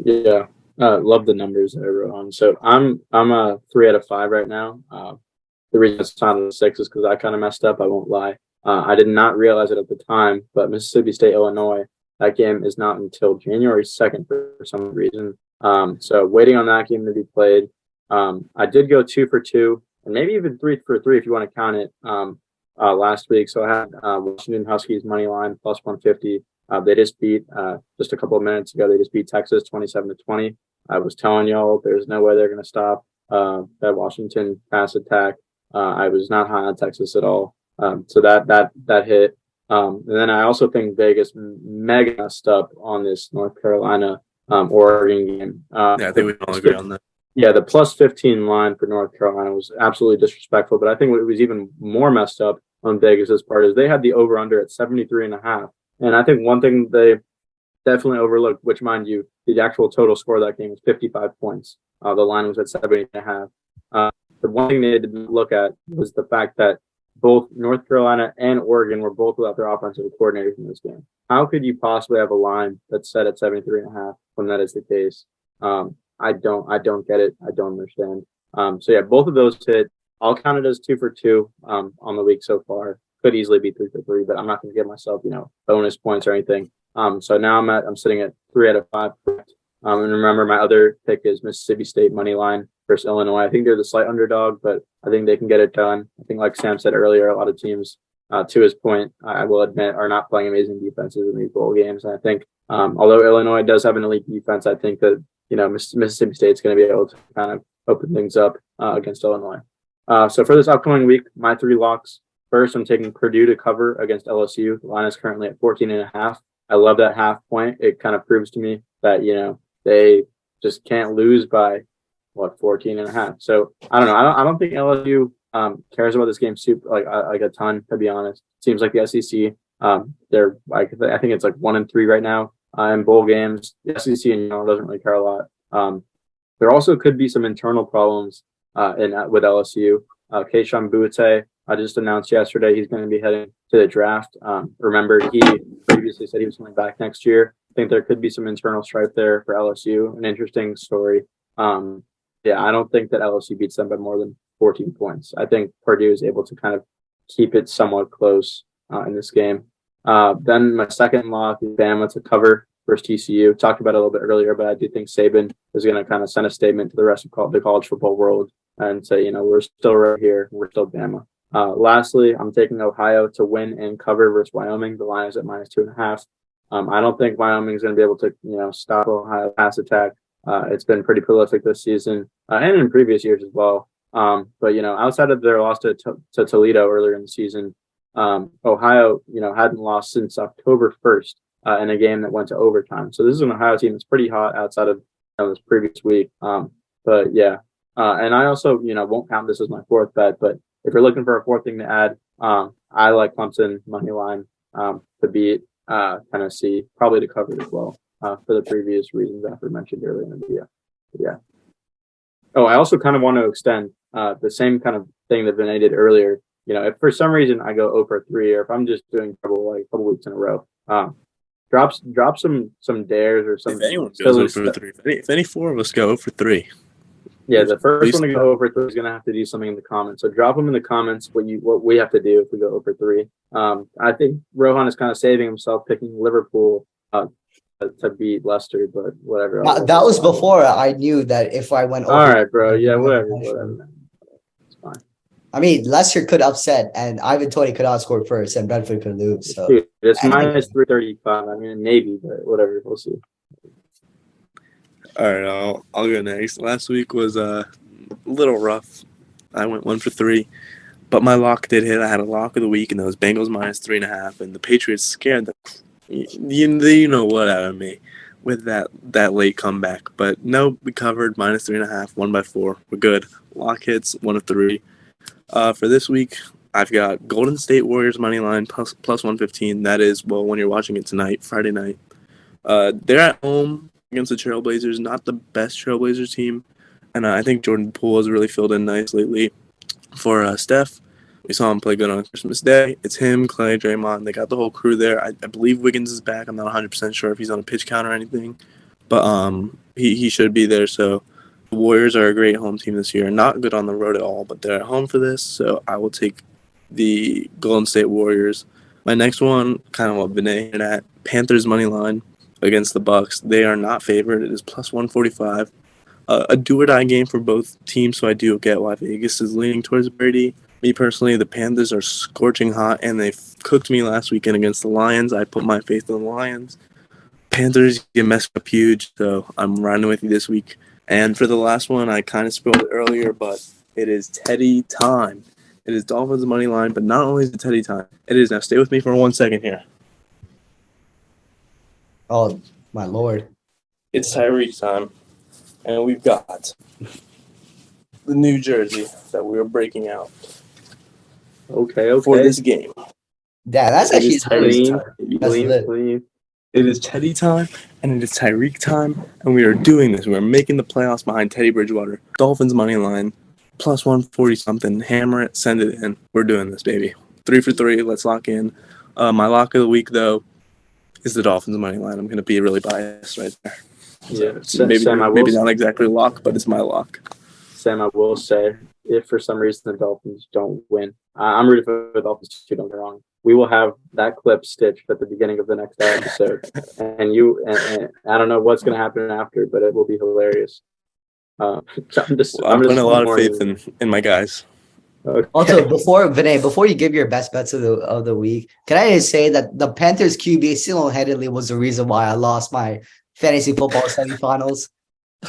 Yeah, love the numbers that I wrote on. So I'm a 3 out of 5 right now. The reason it's not a 6 is because I kind of messed up. I won't lie. I did not realize it at the time, but Mississippi State, Illinois, that game is not until January 2nd for some reason. So waiting on that game to be played. I did go 2 for 2, and maybe even 3 for 3 if you want to count it. Last week, so I had Washington Huskies money line plus 150. They just beat just a couple of minutes ago. They just beat Texas 27-20. I was telling y'all there's no way they're going to stop that Washington pass attack. I was not high on Texas at all. So that hit. And then I also think Vegas mega messed up on this North Carolina Oregon game. Yeah, I think we can all agree on that. Yeah, the plus 15 line for North Carolina was absolutely disrespectful. But I think what was even more messed up on Vegas's part is they had the over under at 73.5. And I think one thing they definitely overlooked, which mind you, the actual total score of that game was 55 points. The line was at 70.5. The one thing they didn't look at was the fact that both North Carolina and Oregon were both without their offensive coordinators in this game. How could you possibly have a line that's set at 73.5 when that is the case? I don't get it. I don't understand. So yeah, both of those hit. I'll count it as 2 for 2 on the week so far. Could easily be 3 for 3, but I'm not going to give myself, bonus points or anything. So now I'm sitting at 3 out of 5. And remember, my other pick is Mississippi State money line versus Illinois. I think they're the slight underdog, but I think they can get it done. I think, like Sam said earlier, a lot of teams, to his point, I will admit, are not playing amazing defenses in these bowl games. And I think, although Illinois does have an elite defense, I think that Mississippi State's going to be able to kind of open things up against Illinois. So for this upcoming week, my 3 locks. First, I'm taking Purdue to cover against LSU. The line is currently at 14.5. I love that half point. It kind of proves to me that, they just can't lose by 14.5. So I don't know. I don't think LSU cares about this game super like a ton, to be honest. Seems like the SEC, they're like, I think it's like 1-3 right now in bowl games. The SEC in general doesn't really care a lot. There also could be some internal problems with LSU. Keishawn Butte, I just announced yesterday he's going to be heading to the draft. Remember, he previously said he was coming back next year. I think there could be some internal strife there for LSU. An interesting story. Yeah, I don't think that LSU beats them by more than 14 points. I think Purdue is able to kind of keep it somewhat close in this game. Then my second lock is Bama to cover versus TCU. Talked about it a little bit earlier, but I do think Saban is going to kind of send a statement to the rest of the college football world and say, we're still right here. We're still Bama. Lastly, I'm taking Ohio to win and cover versus Wyoming. The line is at -2.5. I don't think Wyoming is going to be able to, stop Ohio pass attack. It's been pretty prolific this season and in previous years as well. But, outside of their loss to Toledo earlier in the season, Ohio, hadn't lost since October 1st in a game that went to overtime. So this is an Ohio team that's pretty hot outside of this previous week. But yeah, and I also, won't count this as my 4th bet, but if you're looking for a 4th thing to add, I like Clemson money line to beat Tennessee, probably to cover as well for the previous reasons that I mentioned earlier in the video. Yeah. Oh, I also kind of want to extend the same kind of thing that Vinay did earlier. If for some reason I go 0 for 3, or if I'm just doing trouble like a couple weeks in a row, drop some dares or some. If anyone goes 0 for 3, if any 4 of us go 0 for 3. Yeah, the first one to go over 3 is going to have to do something in the comments. So drop them in the comments what we have to do if we go over 3. I think Rohan is kind of saving himself picking Liverpool to beat Leicester, but whatever. That was before I knew that if I went over. All right, bro. Yeah, whatever. It's fine. I mean, Leicester could upset, and Ivan Toney could outscore first, and Brentford could lose. So dude, it's -335. I mean, maybe, but whatever. We'll see. All right, I'll go next. Last week was a little rough. I went 1 for 3, but my lock did hit. I had a lock of the week, and that was Bengals -3.5, and the Patriots scared the what out of me with that late comeback. But no, we covered -3.5, 1 by 4. We're good. Lock hits 1 of 3. For this week, I've got Golden State Warriors money line plus 115. That is, when you're watching it tonight, Friday night. They're at home against the Trailblazers, not the best Trailblazers team. And I think Jordan Poole has really filled in nice lately for Steph. We saw him play good on Christmas Day. It's him, Clay, Draymond. They got the whole crew there. I believe Wiggins is back. I'm not 100% sure if he's on a pitch count or anything, but he should be there. So the Warriors are a great home team this year. Not good on the road at all, but they're at home for this. So I will take the Golden State Warriors. My next one, kind of what Vinay hinted at, Panthers money line against the Bucks. They are not favored. It is plus 145. A do-or-die game for both teams, so I do get why Vegas is leaning towards Brady. Me personally, the Panthers are scorching hot, and they cooked me last weekend against the Lions. I put my faith in the Lions. Panthers get messed up huge, so I'm riding with you this week. And for the last one, I kind of spoiled it earlier, but it is Teddy time. It is Dolphins money line, but not only is it Teddy time, it is, now stay with me for 1 second here. Oh, my Lord. It's Tyreek time. And we've got the new jersey that we are breaking out Okay. for this game. Yeah, that's It actually is Tyreek time. That's lit. It is Teddy time, and it is Tyreek time, and we are doing this. We are making the playoffs behind Teddy Bridgewater. Dolphins money line, plus 140 something. Hammer it, send it in. We're doing this, baby. 3 for 3. Let's lock in. My lock of the week, though, is the Dolphins money line. I'm going to be really biased right there. Yeah, So maybe Sam, maybe not exactly lock, but it's my lock. Sam, I will say, if for some reason the Dolphins don't win, I'm rooting for the Dolphins too, don't get me wrong. We will have that clip stitched at the beginning of the next episode. and I don't know what's going to happen after, but it will be hilarious. I'm putting a lot of faith in my guys. Okay. Also, before you give your best bets of the week, can I just say that the Panthers QB single-handedly was the reason why I lost my fantasy football semifinals?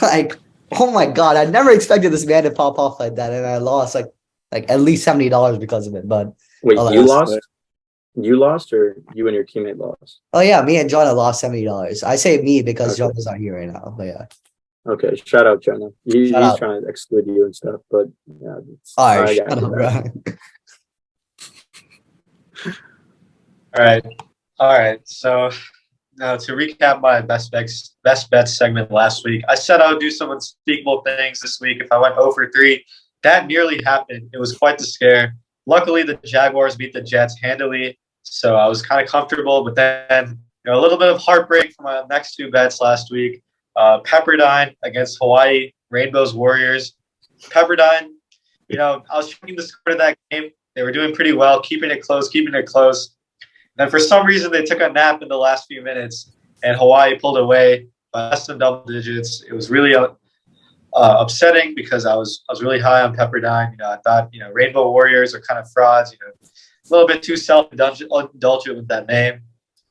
Like, oh my God, I never expected this man to pop off like that, and I lost like at least $70 because of it. But Wait, alas. you lost? You lost, or you and your teammate lost? Oh yeah, me and John have lost $70. I say me because John is not here right now. But yeah. Okay, shout out, Jonah. He's Shout out. trying to exclude you and stuff, but yeah. All right, shut shut up, bro. All right. So now to recap my best bets segment last week, I said I would do some unspeakable things this week if I went 0 for 3. That nearly happened. It was quite the scare. Luckily, the Jaguars beat the Jets handily, so I was kind of comfortable. But then, a little bit of heartbreak for my next 2 bets last week. Pepperdine against Hawaii, Rainbows Warriors. Pepperdine, I was checking the score of that game. They were doing pretty well, keeping it close. Then for some reason, they took a nap in the last few minutes, and Hawaii pulled away by less than double digits. It was really upsetting because I was really high on Pepperdine. I thought Rainbow Warriors are kind of frauds. A little bit too self-indulgent with that name,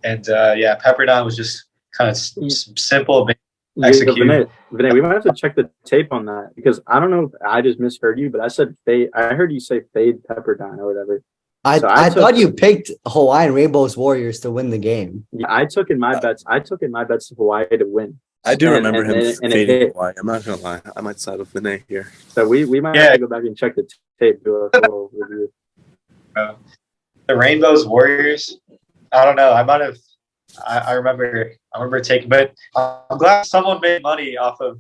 and Pepperdine was just kind of simple. Execute. Vinay, we might have to check the tape on that because I don't know if I just misheard you, but I said fade. I heard you say fade Pepperdine or whatever. I thought you picked Hawaiian Rainbows Warriors to win the game. Yeah, I took in my bets to Hawaii to win. I do remember him fading Hawaii. I'm not gonna lie. I might side with Vinay here. So we might have to go back and check the tape, do a full review. The Rainbows Warriors. I don't know. I might have. I remember taking, but I'm glad someone made money off of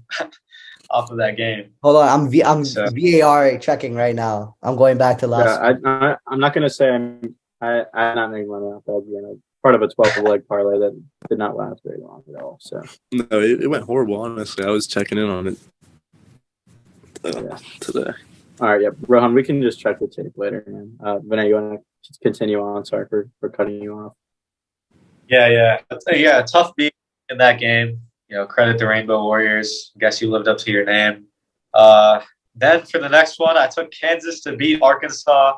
that game. Hold on, I'm VAR checking right now. I'm going back to last. Yeah, I'm not gonna say I'm not making money off that. Part of a 12-leg parlay that did not last very long at all. So no, it went horrible. Honestly, I was checking in on it today. All right, yeah, Rohan, we can just check the tape later, man. Vinay, you want to continue on? Sorry for cutting you off. Yeah. Tough beat in that game. Credit the Rainbow Warriors. Guess you lived up to your name. Then for the next one, I took Kansas to beat Arkansas.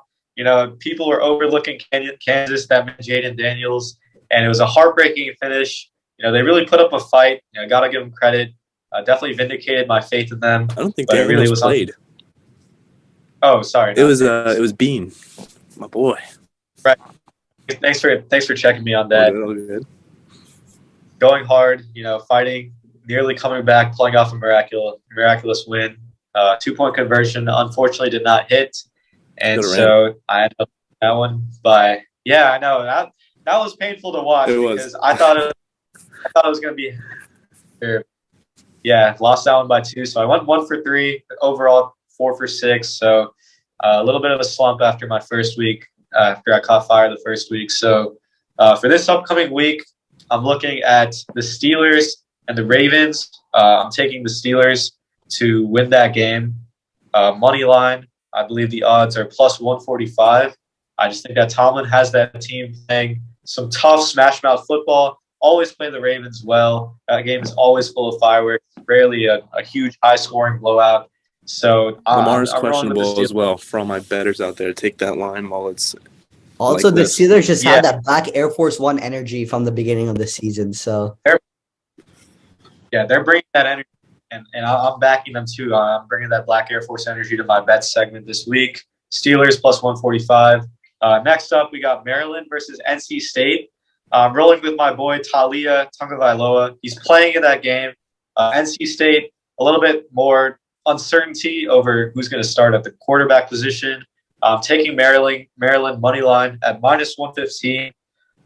People were overlooking Kansas. That meant Jaden Daniels, and it was a heartbreaking finish. They really put up a fight. Got to give them credit. Definitely vindicated my faith in them. I don't think Daniels really was played. Oh, sorry. It was Bean, my boy. Right. Thanks for checking me on that. All good. Going hard, fighting, nearly coming back, pulling off a miraculous win. 2-point conversion, unfortunately, did not hit, and so I ended up that one. But yeah, I know that was painful to watch because I thought it was going to be. Yeah, lost that one by 2, so I went 1 for 3 overall, 4 for 6. So A little bit of a slump after my first week, after I caught fire the first week. So for this upcoming week, I'm looking at the Steelers and the Ravens. I'm taking the Steelers to win that game. Money line, I believe the odds are plus 145. I just think that Tomlin has that team playing some tough smash mouth football. Always play the Ravens well. That game is always full of fireworks. Rarely a huge high scoring blowout. So Lamar's I'm rolling with the questionable as Steelers. well. For all my bettors out there, take that line while it's Also, like the this. Steelers just Yeah. had that Black Air Force One energy from the beginning of the season. So Yeah, they're bringing that energy, and I'm backing them too. I'm bringing that Black Air Force energy to my bet segment this week. Steelers plus 145. Next up, we got Maryland versus NC State. I'm rolling with my boy Talia Tagovailoa. He's playing in that game. NC State, a little bit more uncertainty over who's going to start at the quarterback position. Taking Maryland money line at minus 115.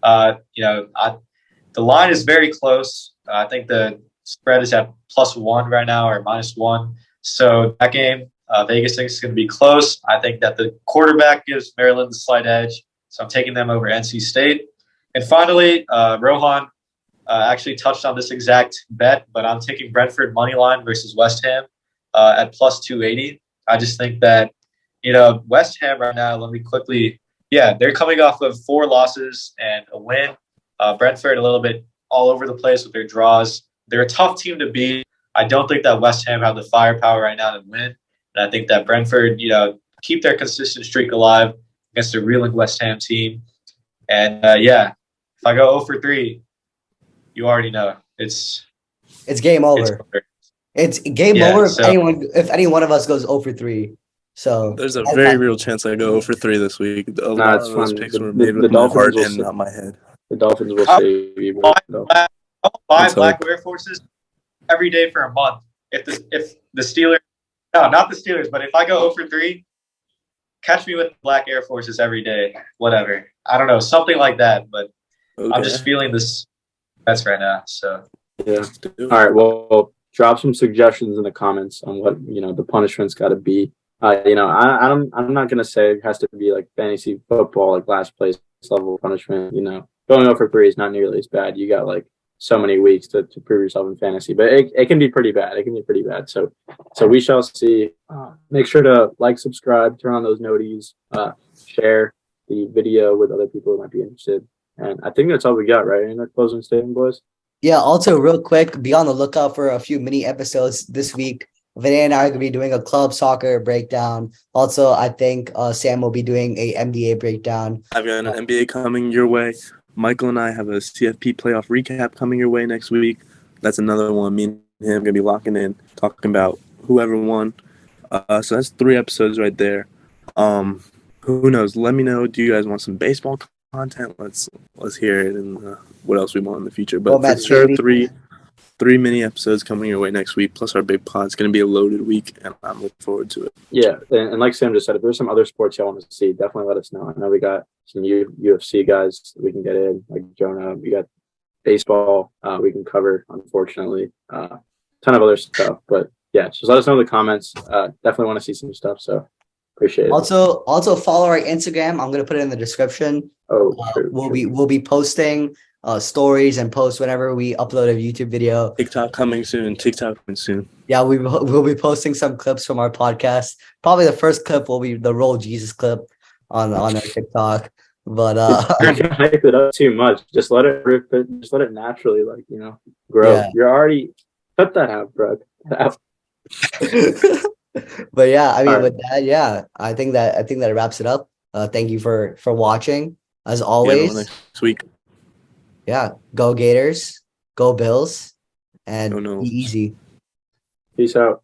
The line is very close. I think the spread is at +1 right now, or -1. So that game, Vegas thinks is going to be close. I think that the quarterback gives Maryland the slight edge. So I'm taking them over NC State. And finally, Rohan actually touched on this exact bet, but I'm taking Brentford money line versus West Ham at plus 280. I just think that, West Ham right now, let me quickly, they're coming off of 4 losses and a win. Brentford a little bit all over the place with their draws. They're a tough team to beat. I don't think that West Ham have the firepower right now to win. And I think that Brentford, keep their consistent streak alive against a reeling West Ham team. And if I go 0 for 3, you already know it's game over. It's game over if any one of us goes 0 for 3. So There's a very real chance I go 0 for 3 this week. A lot of those picks were made with my heart and not my head. The Dolphins will save you. I'll buy Black Air Forces every day for a month. If the Steelers, no, not the Steelers, but if I go 0 for 3, catch me with Black Air Forces every day. Whatever. I don't know, something like that. But Okay. I'm just feeling this bets right now. So yeah. All right. Well, drop some suggestions in the comments on what the punishment's got to be. I'm not gonna say it has to be like fantasy football, like last place level punishment. Going 0 for 3 is not nearly as bad. You got like so many weeks to prove yourself in fantasy, but it can be pretty bad. It can be pretty bad. So we shall see. Make sure to like, subscribe, turn on those noties, share the video with other people who might be interested. And I think that's all we got, right? In our closing statement, boys. Yeah. Also, real quick, be on the lookout for a few mini episodes this week. Vinay and I are going to be doing a club soccer breakdown. Also, I think Sam will be doing a NBA breakdown. I've got an NBA coming your way. Michael and I have a CFP playoff recap coming your way next week. That's another one. Me and him are going to be locking in, talking about whoever won. So that's 3 episodes right there. Who knows? Let me know. Do you guys want some baseball content? Let's hear it, and what else we want in the future. But for sure, three mini episodes coming your way next week, plus our big pod. It's going to be a loaded week, and I'm looking forward to it. Yeah, and like Sam just said, if there's some other sports y'all want to see, definitely let us know. I know we got some UFC guys that we can get in, like Jonah. We got baseball we can cover, unfortunately. Ton of other stuff. But, yeah, just let us know in the comments. Definitely want to see some stuff, so appreciate it. Also follow our Instagram. I'm going to put it in the description. We'll be posting stories and posts whenever we upload a YouTube video. TikTok coming soon. Yeah, we'll be posting some clips from our podcast. Probably the first clip will be the Roll Jesus clip on our TikTok. But don't hype it up too much. Just let it rip it. Just let it naturally, grow. Yeah. You're already cut that out, bro. But yeah, I mean, with that, I think that wraps it up. Thank you for watching as always. Next week. Yeah, go Gators, go Bills, and be easy. Peace out.